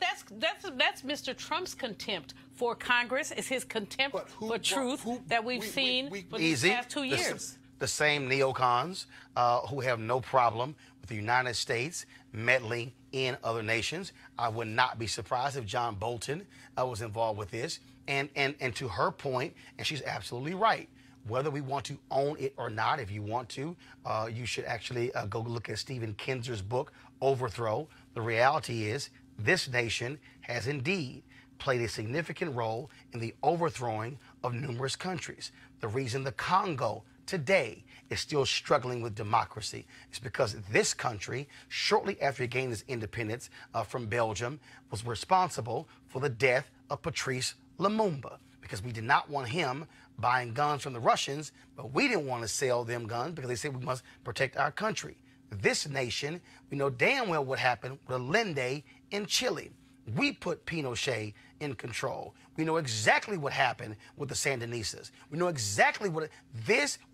that's Mr. Trump's contempt for Congress. It's his contempt for truth that we've seen for these past 2 years. The same neocons who have no problem with the United States meddling in other nations. I would not be surprised if John Bolton was involved with this. And to her point, and she's absolutely right, whether we want to own it or not, if you want to, you should actually go look at Stephen Kinzer's book, Overthrow. The reality is this nation has indeed played a significant role in the overthrowing of numerous countries. The reason the Congo today is still struggling with democracy is because this country, shortly after it gained its independence from Belgium, was responsible for the death of Patrice Lumumba, because we did not want him buying guns from the Russians, but we didn't want to sell them guns because they said we must protect our country. This nation, we know damn well what happened with Allende in Chile. We put Pinochet in control. We know exactly what happened with the Sandinistas. We know exactly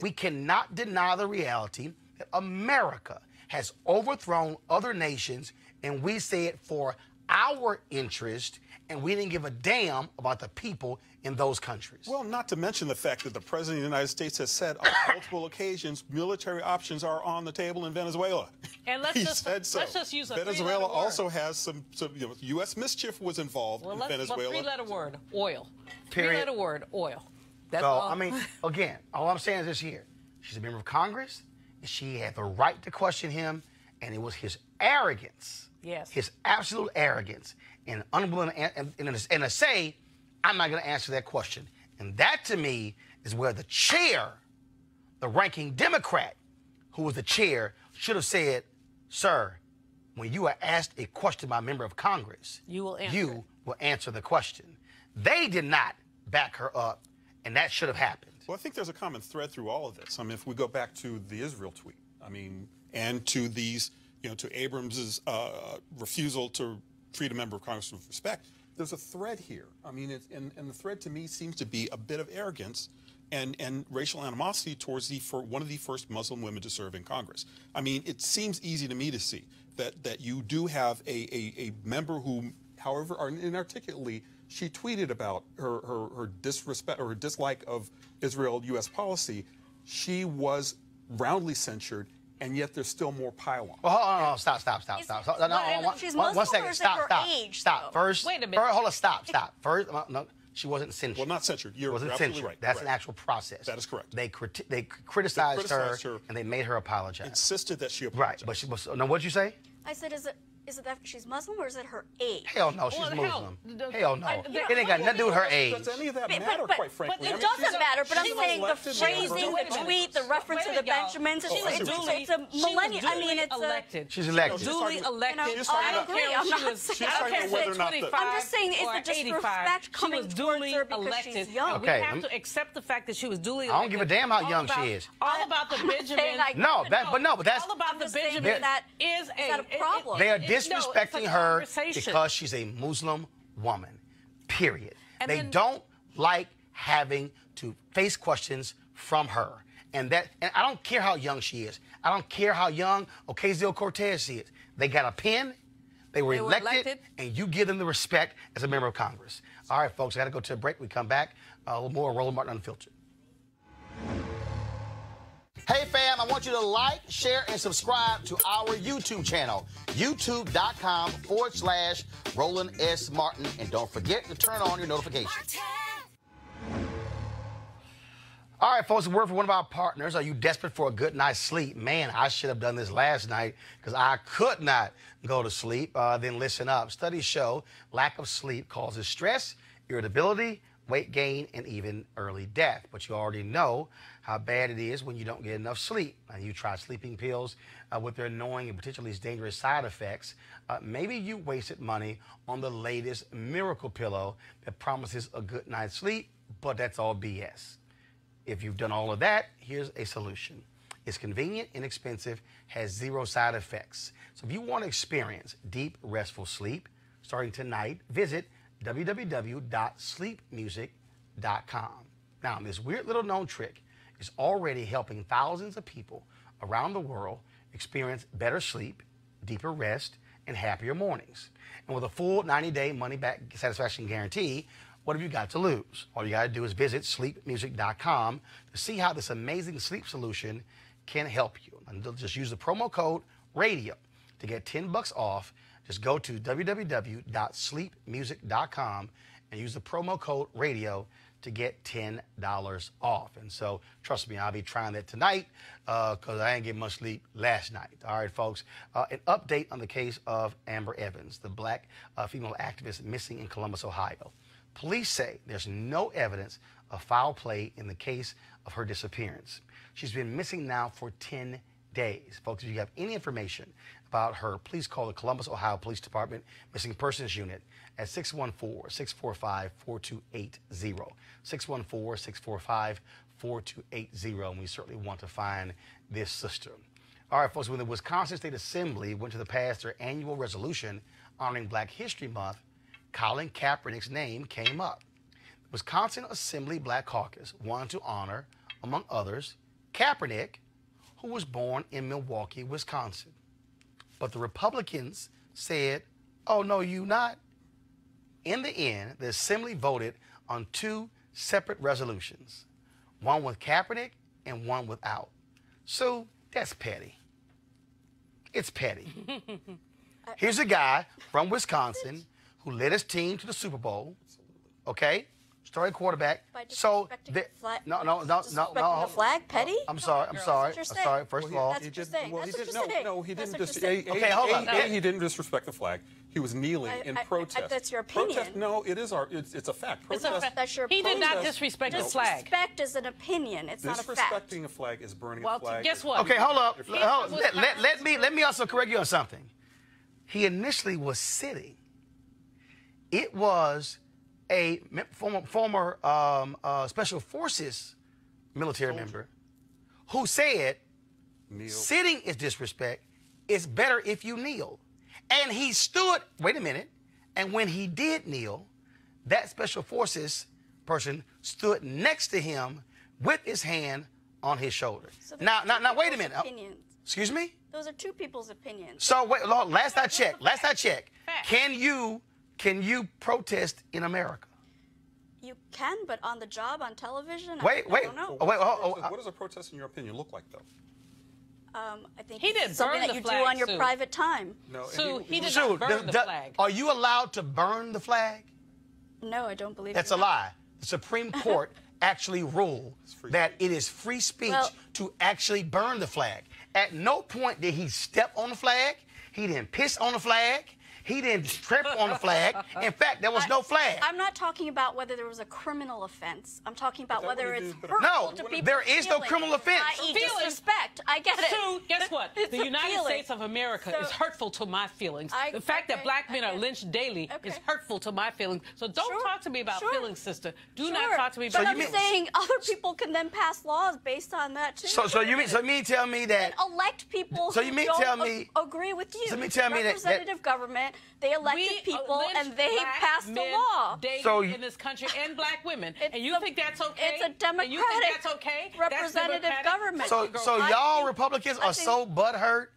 we cannot deny the reality that America has overthrown other nations, and we say it for our interest, and we didn't give a damn about the people in those countries. Well, not to mention the fact that the President of the United States has said on multiple occasions military options are on the table in Venezuela. And let's just use a Venezuela also has some U.S. mischief was involved in Venezuela. Three-letter word, oil. Period. Three-letter word, oil. That's so, all. I mean, again, all I'm saying is this here. She's a member of Congress, and she had the right to question him, and it was his arrogance, his absolute arrogance, and unwilling and to say, I'm not going to answer that question. And that, to me, is where the chair, the ranking Democrat, who was the chair, should have said, sir, when you are asked a question by a member of Congress, you will answer the question. They did not back her up, and that should have happened. Well, I think there's a common thread through all of this. I mean, if we go back to the Israel tweet, I mean, and to these, to Abrams's refusal to treat a member of Congress with respect, there's a thread here. I mean, and the thread to me seems to be a bit of arrogance and racial animosity towards one of the first Muslim women to serve in Congress. I mean, it seems easy to me to see that you do have a member who, however inarticulately, she tweeted about her disrespect or her dislike of Israel-U.S. policy. She was roundly censured, and yet there's still more pile-on. Well, hold on, stop. She's One Muslim second, or is it her stop. age, Stop. though? First, Wait a minute. Hold on, stop. First, no, she wasn't censured. Well, not censured. You're wasn't absolutely censured. right. That's Right. an actual process. That is correct. They criticized her, and they made her apologize. Insisted that she apologize. Right, but she was. Now, what'd you say? I said, is it that she's Muslim or is it her age? Hell no, she's Well, Muslim. hell, Hell no. you know, It ain't got nothing to do with her age. Does any of that But- matter, but- quite frankly? But I it mean, doesn't matter, but I'm she's saying the elected phrasing, member. the tweet, the reference to the Benjamins, it's a millennium. I mean, it's elected. She's elected. Duly elected. She's talking I about- agree. I'm not She's saying. talking about whether or not the- I'm just saying, is or the disrespect 85. coming She was towards duly her because elected. she's young? And Okay, we have to accept the fact that she was duly I don't elected. give a damn how All young she about- is. All about the I'm Benjamin. saying I- No, but that's. All about I'm the just saying Benjamin that is that a problem? They are it's disrespecting a her conversation. because she's a Muslim woman. Period. And they then- don't like having to face questions from her. And I don't care how young she is. I don't care how young Ocasio-Cortez she is. They got a pen. They were elected, and you give them the respect as a member of Congress. All right, folks, I got to go to a break. We come back. A little more Roland Martin Unfiltered. Hey, fam, I want you to like, share, and subscribe to our YouTube channel, youtube.com/Roland S. Martin. And don't forget to turn on your notifications. All right, folks, a word from one of our partners. Are you desperate for a good night's sleep? Man, I should have done this last night because I could not go to sleep. Then listen up. Studies show lack of sleep causes stress, irritability, weight gain, and even early death. But you already know how bad it is when you don't get enough sleep. And you try sleeping pills with their annoying and potentially dangerous side effects. Maybe you wasted money on the latest miracle pillow that promises a good night's sleep, but that's all BS. If you've done all of that, here's a solution. It's convenient, inexpensive, has zero side effects. So if you want to experience deep, restful sleep, starting tonight, visit www.sleepmusic.com. Now, this weird little known trick is already helping thousands of people around the world experience better sleep, deeper rest, and happier mornings. And with a full 90-day money-back satisfaction guarantee, what have you got to lose? All you got to do is visit sleepmusic.com to see how this amazing sleep solution can help you. And just use the promo code RADIO to get $10 off. Just go to www.sleepmusic.com and use the promo code RADIO to get $10 off. And so, trust me, I'll be trying that tonight because I didn't get much sleep last night. All right, folks. An update on the case of Amber Evans, the black female activist missing in Columbus, Ohio. Police say there's no evidence of foul play in the case of her disappearance. She's been missing now for 10 days. Folks, if you have any information about her, please call the Columbus, Ohio Police Department Missing Persons Unit at 614-645-4280. 614-645-4280. And we certainly want to find this sister. All right, folks, when the Wisconsin State Assembly went to pass their annual resolution honoring Black History Month, Colin Kaepernick's name came up. The Wisconsin Assembly Black Caucus wanted to honor, among others, Kaepernick, who was born in Milwaukee, Wisconsin. But the Republicans said, oh, no, you not. In the end, the Assembly voted on two separate resolutions, one with Kaepernick and one without. So that's petty. It's petty. Here's a guy from Wisconsin who led his team to the Super Bowl, okay? Starting quarterback. So, the flag, petty? I'm sorry. First of all, That's what you're saying. Well, That's he what didn't. you're No, he didn't. saying. Okay, hold on. He didn't disrespect the flag. He was kneeling in protest. That's your opinion. Protest, no, it is it's a fact. Protest. That's your He did opinion. not disrespect the flag. Disrespect is an opinion. It's not a fact. Disrespecting a flag is burning a flag. Guess what? okay, hold up. Let me also correct you on something. He initially was sitting. It was a former Special Forces military member, who said, Kneel. sitting is disrespect. It's better if you kneel. And he stood, wait a minute, and when he did kneel, that special forces person stood next to him with his hand on his shoulder. So now, wait a minute. Opinions. Excuse me? Those are two people's opinions. So wait, last I checked, can you protest in America? You can, but on the job, on television, Wait. I don't know. What does a protest, in your opinion, look like, though? I think He didn't it's something burn that the you do flag, on your Sue. private time. No, Sue, he did Sue, not burn the flag. are you allowed to burn the flag? No, I don't believe That's you're a lie. The Supreme Court actually ruled that it is free speech to actually burn the flag. At no point did he step on the flag. He didn't piss on the flag. He didn't trip on the flag. In fact, there was no flag. I'm not talking about whether there was a criminal offense. I'm talking about whether it's hurtful No, to people's there is no feelings, criminal offense. i.e. disrespect. I get it. Sue, guess what? It's The a United feeling. States of America is hurtful to my feelings. The fact that black men are lynched daily is hurtful to my feelings. So don't talk to me about feelings, sister. Do not talk to me about But feelings. I'm saying other people can then pass laws based on that too. So you mean tell me that and elect people So who you mean don't tell me- agree with you. So you mean tell me that- representative government, they elected people and they passed the law. So in this country and black women, and you think that's okay? It's a democratic and you think that's okay? representative That's government. So y'all Republicans are so butthurt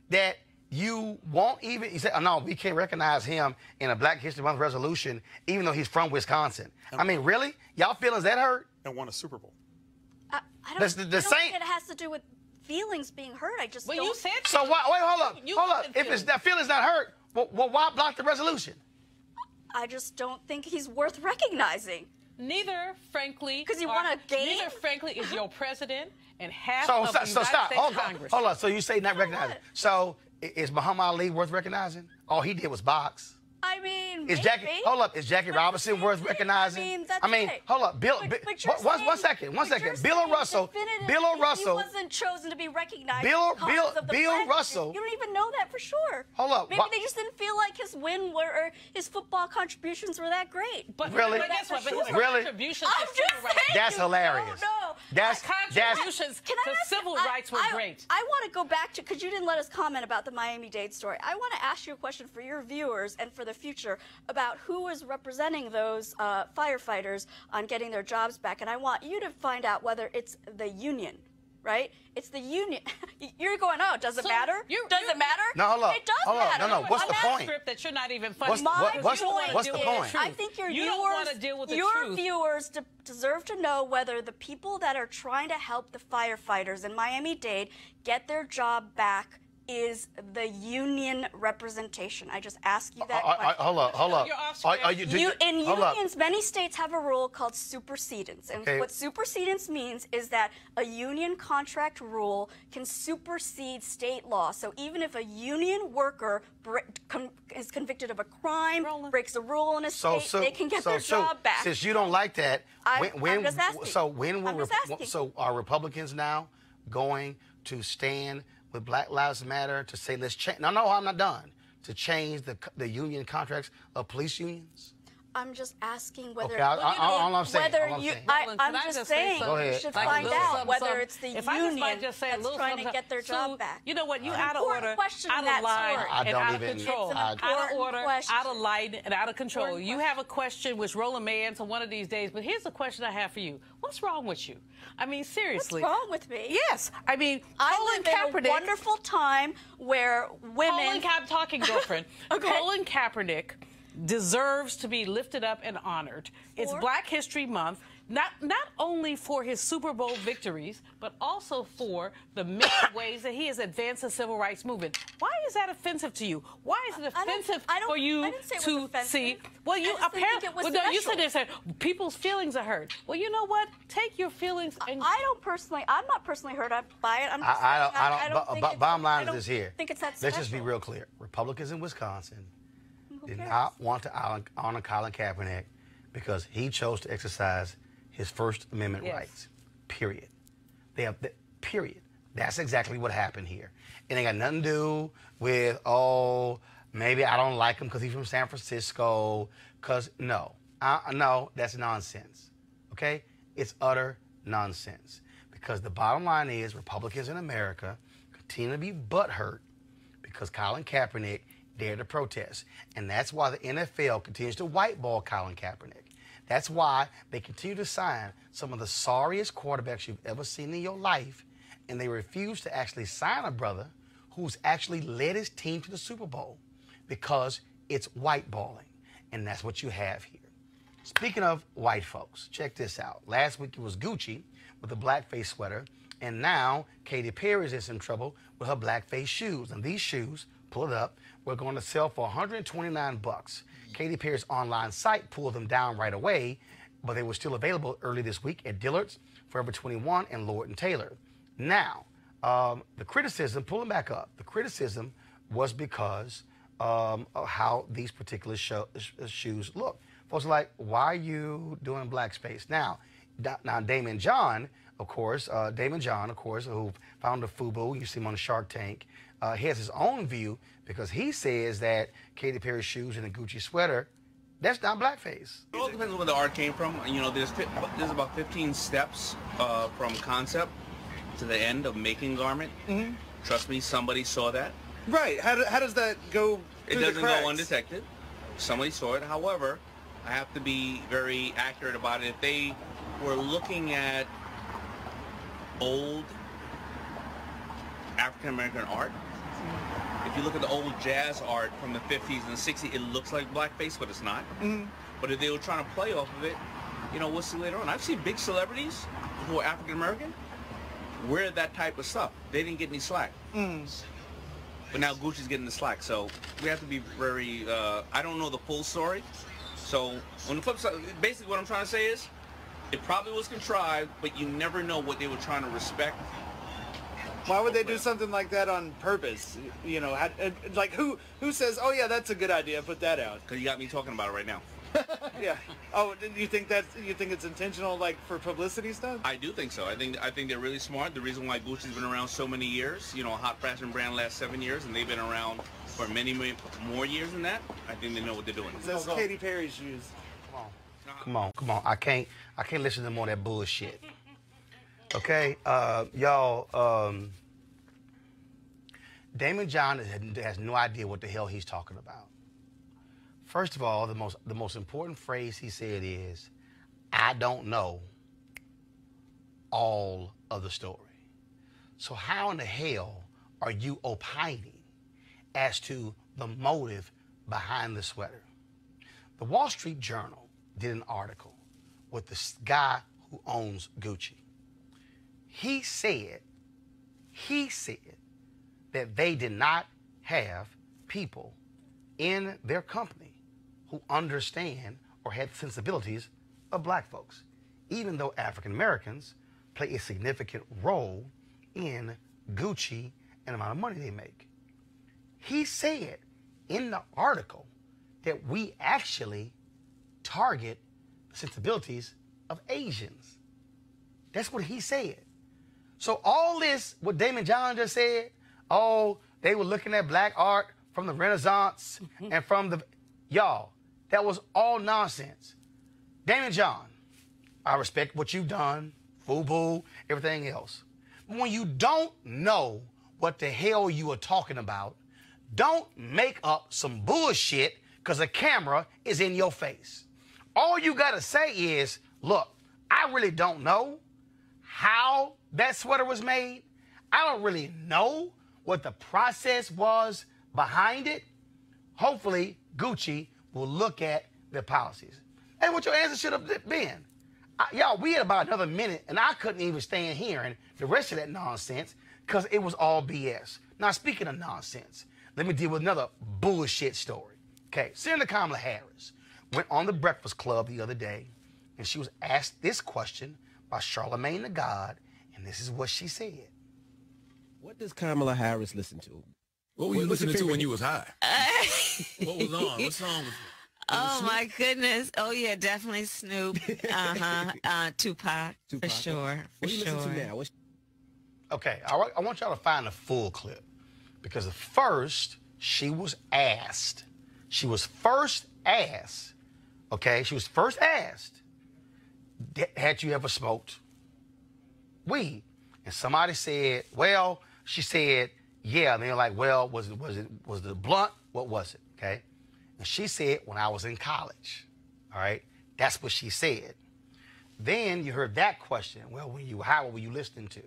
that you won't even, you say, oh, no, we can't recognize him in a Black History Month resolution, even though he's from Wisconsin. I mean, really? Y'all feelings that hurt? And won a Super Bowl. I don't think it has to do with feelings being hurt. I just don't. you said So why, wait, hold up. If it's that feelings not hurt, well, why block the resolution? I just don't think he's worth recognizing. Neither, frankly, because you want to gain. Neither, frankly, is your president and half So of the United States Congress. Hold on. So you say not recognizing. So is Muhammad Ali worth recognizing? All he did was box. I mean, Is Jackie Robinson worth recognizing? That's hold up, Bill. One second. Bill O'Russell. He wasn't chosen to be recognized. Bill Russell. Russell. You don't even know that for sure. Hold up. Maybe they just didn't feel like his win or his football contributions were that great. But really? But guess what? But his Really? contributions I'm to just civil rights. saying That's you hilarious. don't know. That's Contributions to civil rights were great. I want to go back to, because you didn't let us comment about the Miami-Dade story. I want to ask you a question for your viewers and for the future about who is representing those firefighters on getting their jobs back. And I want you to find out whether it's the union, right? It's the union. You're going, oh, does it matter? Does it matter? No, hold up. It does matter. No. What's the point? That you're not even funny. What's the point? I think your you don't want to deal with the truth. viewers deserve to know whether the people that are trying to help the firefighters in Miami-Dade get their job back is the union representation. I just ask you that question. Hold up. In unions, many states have a rule called supersedence. And what supersedence means is that a union contract rule can supersede state law. So even if a union worker is convicted of a crime, breaks a rule in a state, they can get their job back. Since you don't like that, I'm just asking. So are Republicans now going to stand with Black Lives Matter to say let's change? No, I'm not done. To change the union contracts of police unions? I'm just asking whether. Okay, all I'm saying. I'm just saying you should find out whether it's the union that's trying to get their job back. You know what? You out of order, out of line, and out of control. Out of order, out of line, and out of control. You have a question which Roland may answer one of these days, but here's the question I have for you. What's wrong with you? I mean, seriously. What's wrong with me? Yes. I mean, I live in a wonderful time where women... I'm talking, girlfriend. Colin Kaepernick deserves to be lifted up and honored. It's Black History Month, not only for his Super Bowl victories, but also for the many ways that he has advanced the civil rights movement. Why is that offensive to you? Why is it offensive for you to see? Well, you apparently, you said they said people's feelings are hurt. Well, you know what? Take your feelings and I'm not personally hurt by it. I don't bottom line is this here. Think it's that Let's just be real clear. Republicans in Wisconsin did not want to honor Colin Kaepernick because he chose to exercise his First Amendment rights. Period. Period. That's exactly what happened here. It ain't got nothing to do with, oh, maybe I don't like him because he's from San Francisco. No, that's nonsense. Okay? It's utter nonsense. because the bottom line is Republicans in America continue to be butthurt because Colin Kaepernick dared to protest. And that's why the NFL continues to whiteball Colin Kaepernick. That's why they continue to sign some of the sorriest quarterbacks you've ever seen in your life, and they refuse to actually sign a brother who's actually led his team to the Super Bowl because it's whiteballing. And that's what you have here. Speaking of white folks, check this out. Last week it was Gucci with a blackface sweater, and now Katy Perry is in some trouble with her blackface shoes. And these shoes, pull it up, we're going to sell for $129. Katy Perry's online site pulled them down right away, but they were still available early this week at Dillard's, Forever 21, and Lord & Taylor. Now, the criticism, pull them back up, the criticism was because of how these particular shoes look. Folks are like, why are you doing blackspace? Now Damon John, of course, who founded FUBU, you see him on the Shark Tank, he has his own view because he says that Katy Perry shoes and a Gucci sweater, that's not blackface. It all depends on where the art came from. You know, there's about 15 steps from concept to the end of making garment. Mm-hmm. Trust me, somebody saw that. Right. How does that go through the cracks? It doesn't go undetected. Somebody saw it. However, I have to be very accurate about it. If they were looking at old African-American art, if you look at the old jazz art from the 50s and 60s, it looks like blackface, but it's not. Mm-hmm. But if they were trying to play off of it, you know, we'll see later on. I've seen big celebrities who are African-American wear that type of stuff. They didn't get any slack. Mm. But now Gucci's getting the slack. So we have to be very, I don't know the full story. So on the flip side, basically what I'm trying to say is, it probably was contrived, but you never know what they were trying to respect. Why would they do something like that on purpose? You know, like who says, oh yeah, that's a good idea, put that out? Because you got me talking about it right now. Yeah. Oh, you think it's intentional, like for publicity stuff? I do think so. I think they're really smart. The reason why Gucci's been around so many years, you know, a hot fashion brand lasts 7 years, and they've been around for many more years than that. I think they know what they're doing. That's Katy Perry's shoes. Come on. I can't listen to more of that bullshit. Okay, y'all. Damon John has no idea what the hell he's talking about. First of all, the most important phrase he said is, "I don't know all of the story." So how in the hell are you opining as to the motive behind the sweater? The Wall Street Journal did an article with this guy who owns Gucci. He said that they did not have people in their company who understand or have sensibilities of black folks, even though African Americans play a significant role in Gucci and the amount of money they make. He said in the article that we actually target the sensibilities of Asians. That's what he said. So all this, what Damon John just said, oh, they were looking at black art from the Renaissance and from the, y'all, that was all nonsense. Damon John, I respect what you've done, FUBU, everything else. But when you don't know what the hell you are talking about, don't make up some bullshit because a camera is in your face. All you got to say is, look, I really don't know how that sweater was made. I don't really know what the process was behind it. Hopefully, Gucci will look at their policies. And what your answer should have been. Y'all, we had about another minute, and I couldn't even stand hearing the rest of that nonsense because it was all BS. Now, speaking of nonsense, let me deal with another bullshit story. Okay, Senator Kamala Harris went on the Breakfast Club the other day, and she was asked this question by Charlemagne the God, and this is what she said. What does Kamala Harris listen to? What were you listening to when you was high? What was on? What song was it? Oh, my goodness. Oh, yeah, definitely Snoop. Tupac, for sure. What do you listen to now? Okay, I want y'all to find the full clip because first she was asked. She was first asked, had you ever smoked weed? and somebody said, well, she said, yeah. And they're like, well, was the blunt? What was it? Okay. And she said, when I was in college. All right. That's what she said. Then you heard that question. Well, when you were high, what were you listening to?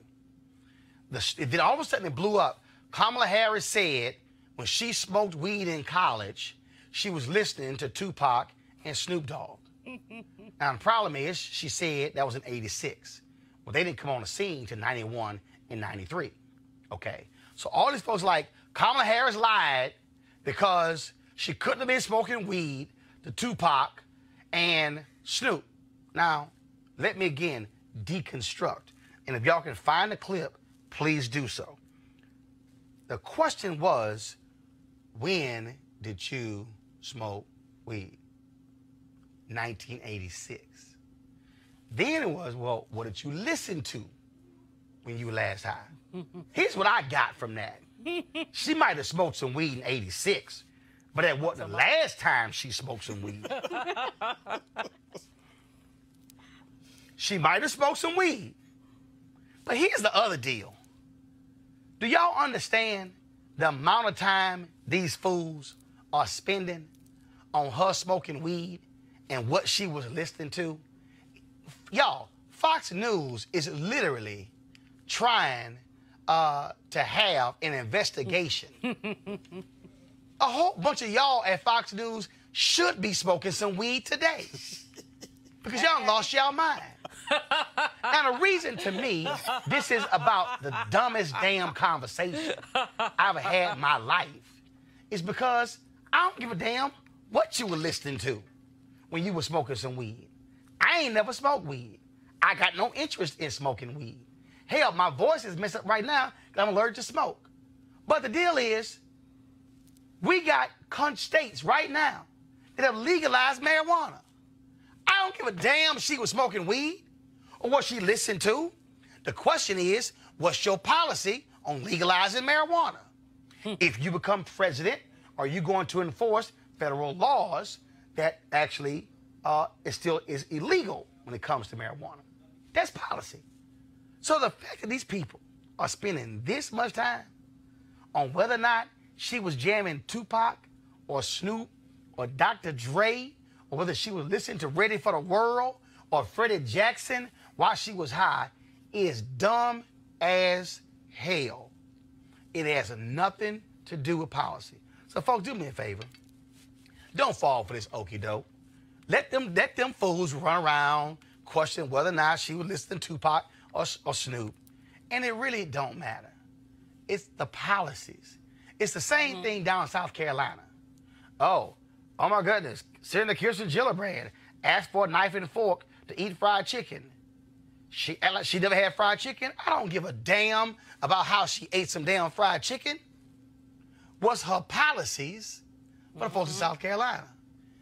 Then all of a sudden it blew up. Kamala Harris said when she smoked weed in college, she was listening to Tupac and Snoop Dogg. Now, the problem is, she said that was in 86. Well, they didn't come on the scene till 91 and 93. Okay. So all these folks like, Kamala Harris lied because she couldn't have been smoking weed to Tupac and Snoop. Now, let me again deconstruct. And if y'all can find the clip, please do so. The question was, when did you smoke weed? 1986. Then it was, well, what did you listen to when you were last high? Here's what I got from that. She might have smoked some weed in 86, but that wasn't the last time she smoked some weed. She might have smoked some weed. But here's the other deal. Do y'all understand the amount of time these fools are spending on her smoking weed and what she was listening to? Y'all, Fox News is literally trying to have an investigation. A whole bunch of y'all at Fox News should be smoking some weed today because y'all lost y'all mind. Now, the reason to me this is about the dumbest damn conversation I've had in my life is because I don't give a damn what you were listening to when you were smoking some weed. I ain't never smoked weed. I got no interest in smoking weed. Hell, my voice is messed up right now because I'm allergic to smoke. But the deal is, we got states right now that have legalized marijuana. I don't give a damn if she was smoking weed or what she listened to. The question is, what's your policy on legalizing marijuana? If you become president, are you going to enforce federal laws that actually is illegal when it comes to marijuana? That's policy. So the fact that these people are spending this much time on whether or not she was jamming Tupac or Snoop or Dr. Dre, or whether she was listening to Ready for the World or Freddie Jackson while she was high, is dumb as hell. It has nothing to do with policy. So folks, do me a favor. Don't fall for this okie doke. Let them fools run around, question whether or not she was listening to Tupac or Snoop. And it really don't matter. It's the policies. It's the same thing down in South Carolina. Oh my goodness. Senator Kirsten Gillibrand asked for a knife and fork to eat fried chicken. She never had fried chicken. I don't give a damn about how she ate some damn fried chicken. What's her policies for the folks in South Carolina?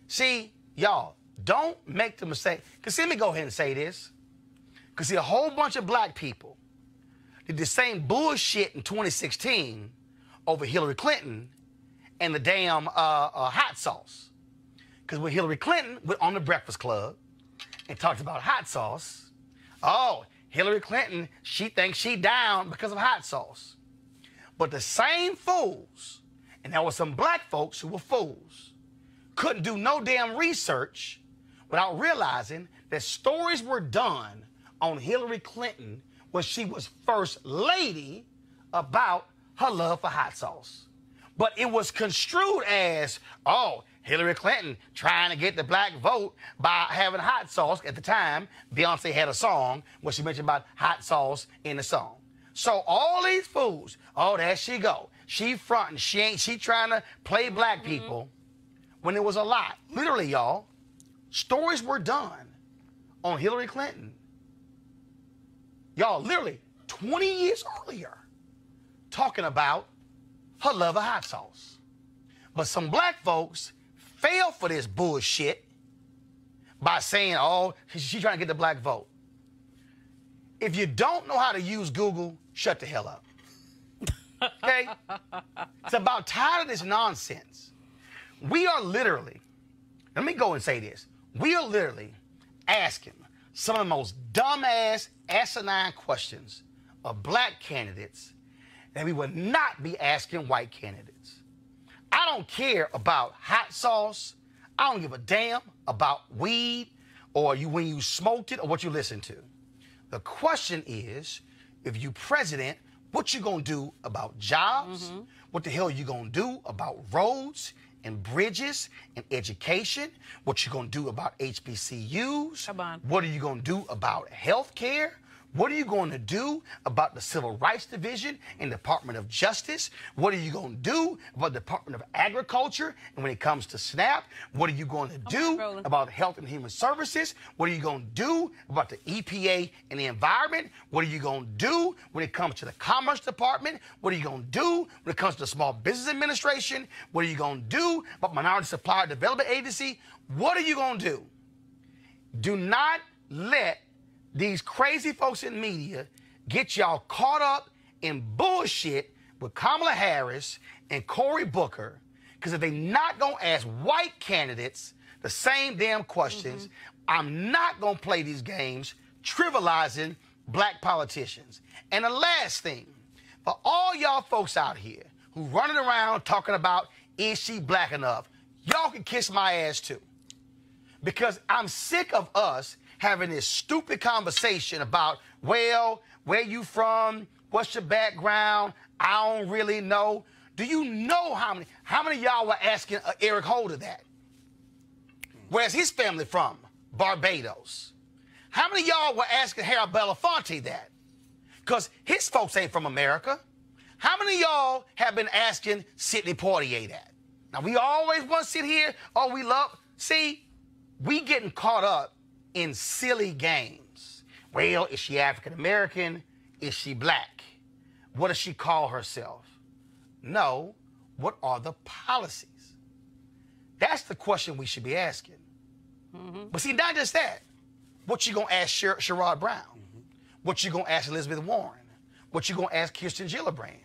See, y'all, don't make the mistake. Because let me go ahead and say this. Because see, a whole bunch of black people did the same bullshit in 2016 over Hillary Clinton and the damn hot sauce. Because when Hillary Clinton went on the Breakfast Club and talked about hot sauce, oh, Hillary Clinton, she thinks she down because of hot sauce. But the same fools, and there were some black folks who were fools, couldn't do no damn research without realizing that stories were done on Hillary Clinton when she was first lady about her love for hot sauce. But it was construed as, oh, Hillary Clinton trying to get the black vote by having hot sauce. At the time, Beyonce had a song where she mentioned about hot sauce in the song. So all these fools, oh, there she go. She fronting, she trying to play black people when it was a lie. Literally, y'all, stories were done on Hillary Clinton. Y'all, literally 20 years earlier, talking about her love of hot sauce. But some black folks fell for this bullshit by saying, oh, she's trying to get the black vote. If you don't know how to use Google, shut the hell up. Okay? It's about tired of this nonsense. We are literally, let me go and say this. We are literally asking some of the most dumbass, asinine questions of black candidates that we would not be asking white candidates. I don't care about hot sauce. I don't give a damn about weed or when you smoked it or what you listened to. The question is, if you president, what you gonna do about jobs? What the hell you gonna do about roads and bridges and education? What you gonna do about HBCUs? Come on. What are you gonna do about health care? What are you going to do about the Civil Rights Division and Department of Justice? What are you going to do about the Department of Agriculture? And when it comes to SNAP, what are you going to do about Health and Human Services? What are you going to do about the EPA and the environment? What are you going to do when it comes to the Commerce Department? What are you going to do when it comes to the Small Business Administration? What are you going to do about Minority Supplier Development Agency? What are you going to do? Do not let these crazy folks in media get y'all caught up in bullshit with Kamala Harris and Cory Booker, because if they not gonna ask white candidates the same damn questions, I'm not gonna play these games trivializing black politicians. And the last thing, for all y'all folks out here who running around talking about, is she black enough? Y'all can kiss my ass too. Because I'm sick of us having this stupid conversation about, well, where you from? What's your background? I don't really know. Do you know how many of y'all were asking Eric Holder that? Where's his family from? Barbados. How many of y'all were asking Harold Belafonte that? Because his folks ain't from America. How many of y'all have been asking Sidney Poitier that? Now, we always want to sit here, oh, we love, see, we getting caught up in silly games. Well, is she African American? Is she black? What does she call herself? No, what are the policies? That's the question we should be asking. But see, not just that. What you gonna ask Sherrod Brown? What you gonna ask Elizabeth Warren? What you gonna ask Kirsten Gillibrand?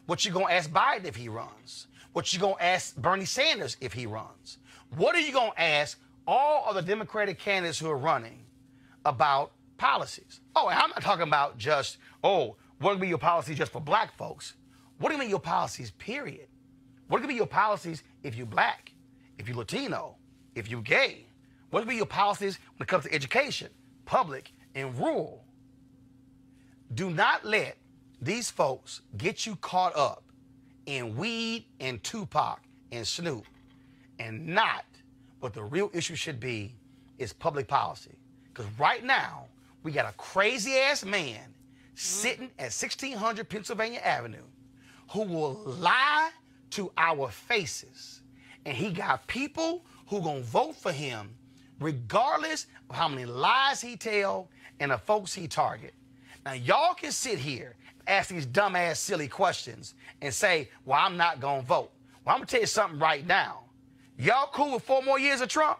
What you gonna ask Biden if he runs? What you gonna ask Bernie Sanders if he runs? What are you gonna ask all of the Democratic candidates who are running about policies? Oh, and I'm not talking about just, oh, what will be your policies just for black folks? What do you mean your policies, period? What could be your policies if you're black, if you're Latino, if you're gay? What could be your policies when it comes to education, public and rural? Do not let these folks get you caught up in weed and Tupac and Snoop, and not what the real issue should be is public policy. Because right now, we got a crazy-ass man sitting at 1600 Pennsylvania Avenue who will lie to our faces. And he got people who gonna vote for him regardless of how many lies he tell and the folks he target. Now, y'all can sit here and ask these dumbass, silly questions and say, well, I'm not gonna vote. Well, I'm gonna tell you something right now. Y'all cool with 4 more years of Trump?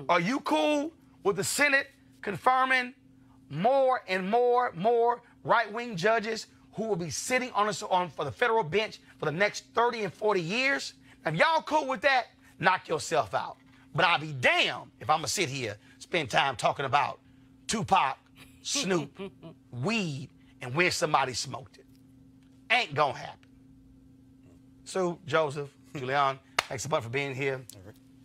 Are you cool with the Senate confirming more and more right-wing judges who will be sitting on for the federal bench for the next 30 and 40 years? If y'all cool with that, knock yourself out. But I'll be damned if I'm going to sit here, spend time talking about Tupac, Snoop, weed, and where somebody smoked it. Ain't going to happen. So, Joseph, Julian, thanks a bunch for being here.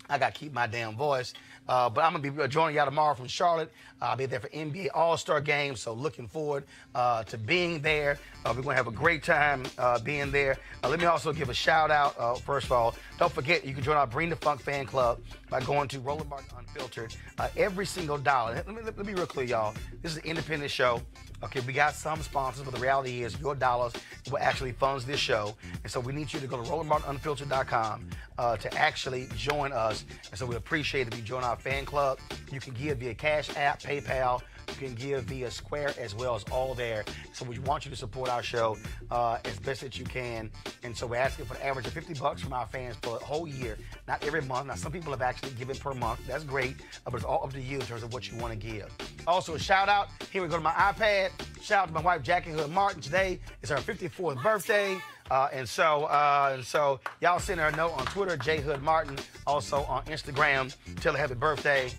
I got to keep my damn voice. But I'm going to be joining y'all tomorrow from Charlotte. I'll be there for NBA All-Star Game, so looking forward to being there. We're going to have a great time being there. Let me also give a shout-out, first of all. Don't forget, you can join our Bring the Funk fan club by going to Roland Martin Unfiltered. Every single dollar. Let me be real clear, y'all. This is an independent show. Okay, we got some sponsors, but the reality is your dollars will actually funds this show. And so we need you to go to RolandMartinUnfiltered.com to actually join us. And so we appreciate it if you join our fan club. You can give via Cash App, PayPal. You can give via Square as well as all there. So we want you to support our show as best that you can. And so we're asking for an average of $50 from our fans for a whole year, not every month. Now, some people have actually given per month. That's great, but it's all up to you in terms of what you want to give. Also, a shout out. Here we go to my iPad. Shout out to my wife, Jackie Hood Martin. Today is her 54th birthday. And so y'all send her a note on Twitter, J Hood Martin. Also on Instagram, tell her happy birthday.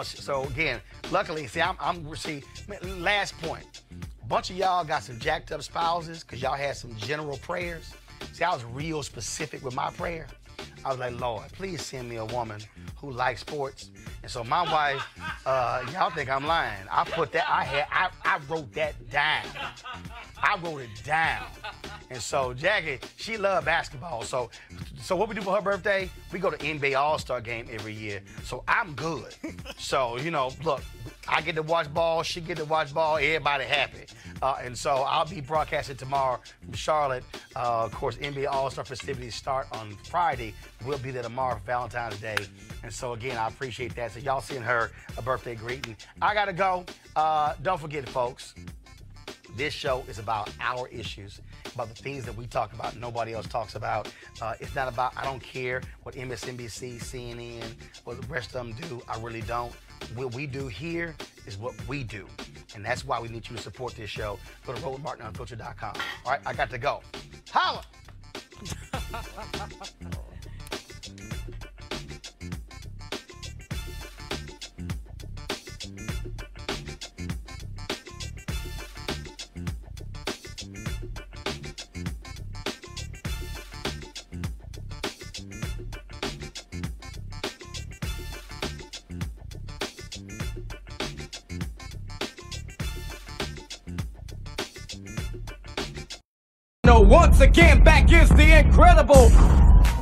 So again, luckily, see, last point. A bunch of y'all got some jacked up spouses because y'all had some general prayers. See, I was real specific with my prayer. I was like, Lord, please send me a woman who likes sports. And so my wife, y'all think I'm lying. I put that, I wrote that down. I wrote it down. And so Jackie, she loved basketball. So what we do for her birthday, we go to NBA All-Star game every year. So I'm good. So, you know, look, I get to watch ball, she get to watch ball, everybody happy. And so I'll be broadcasting tomorrow from Charlotte. Of course, NBA All-Star festivities start on Friday. We'll be there tomorrow for Valentine's Day. And so, again, I appreciate that. So y'all send her a birthday greeting. I got to go. Don't forget, folks, this show is about our issues, about the things that we talk about nobody else talks about. It's not about, I don't care what MSNBC, CNN, what the rest of them do. I really don't. What we do here is what we do. And that's why we need you to support this show. Go to RolandMartinUnfiltered.com. All right, I got to go. Holla! Once again, back is the incredible.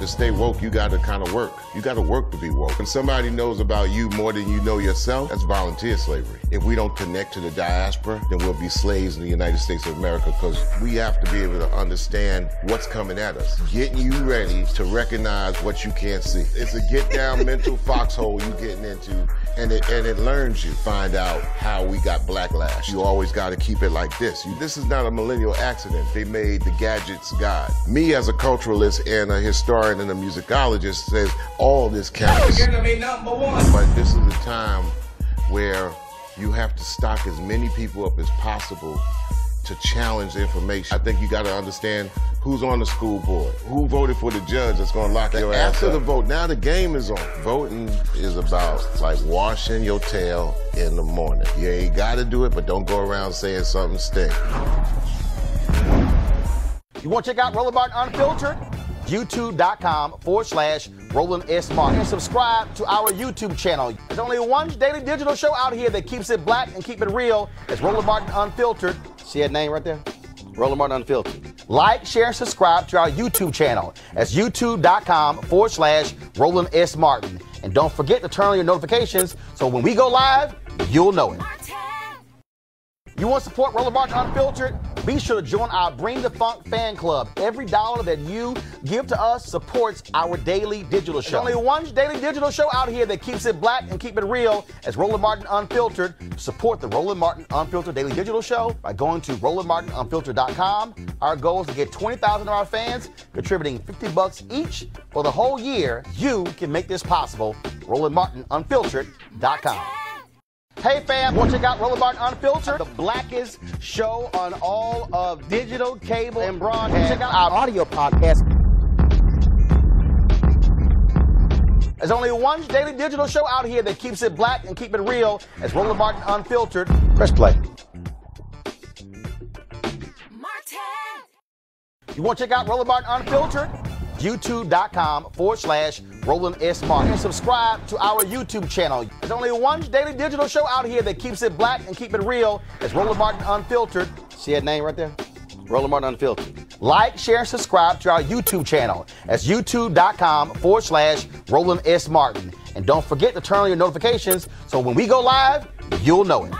To stay woke, you got to kind of work. You got to work to be woke. When somebody knows about you more than you know yourself, that's volunteer slavery. If we don't connect to the diaspora, then we'll be slaves in the United States of America, because we have to be able to understand what's coming at us. Getting you ready to recognize what you can't see. It's a get down mental foxhole you getting into, and it learns you. Find out how we got backlash. You always got to keep it like this. This is not a millennial accident. They made the gadgets God. Me as a culturalist and a historian and a musicologist says all this counts. Enemy number one. But this is a time where you have to stock as many people up as possible to challenge the information. I think you got to understand who's on the school board, who voted for the judge that's going to lock your ass up. After the vote, now the game is on. Voting is about like washing your tail in the morning. You ain't got to do it, but don't go around saying something stink. You want to check out Roland Martin Unfiltered? YouTube.com/Roland S. Martin. And subscribe to our YouTube channel. There's only one daily digital show out here that keeps it black and keep it real. It's Roland Martin Unfiltered. See that name right there? Roland Martin Unfiltered. Like, share, and subscribe to our YouTube channel. That's YouTube.com/Roland S. Martin. And don't forget to turn on your notifications so when we go live, you'll know it. You want to support Roland Martin Unfiltered? Be sure to join our Bring the Funk fan club. Every dollar that you give to us supports our daily digital show. There's only one daily digital show out here that keeps it black and keep it real. It's Roland Martin Unfiltered. Support the Roland Martin Unfiltered daily digital show by going to RolandMartinUnfiltered.com. Our goal is to get 20,000 of our fans contributing $50 each for the whole year. You can make this possible. RolandMartinUnfiltered.com. Hey fam, want to check out Roland Martin Unfiltered, the blackest show on all of digital, cable, and broadcast. Check out our audio podcast. There's only one daily digital show out here that keeps it black and keep it real. It's Roland Martin Unfiltered. Press play. You want to check out Roland Martin Unfiltered? YouTube.com/Roland S. Martin. And subscribe to our YouTube channel. There's only one daily digital show out here that keeps it black and keep it real. It's Roland Martin Unfiltered. See that name right there? Roland Martin Unfiltered. Like, share, and subscribe to our YouTube channel. That's YouTube.com/Roland S. Martin. And don't forget to turn on your notifications so when we go live, you'll know it.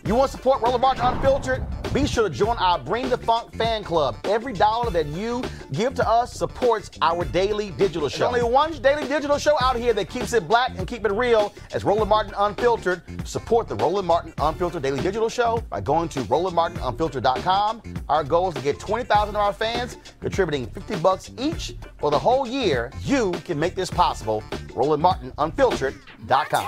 You want to support Roland Martin Unfiltered? Be sure to join our Bring the Funk fan club. Every dollar that you give to us supports our daily digital show. There's only one daily digital show out here that keeps it black and keep it real. It's Roland Martin Unfiltered. Support the Roland Martin Unfiltered daily digital show by going to RolandMartinUnfiltered.com. Our goal is to get 20,000 of our fans contributing $50 each for the whole year. You can make this possible. RolandMartinUnfiltered.com.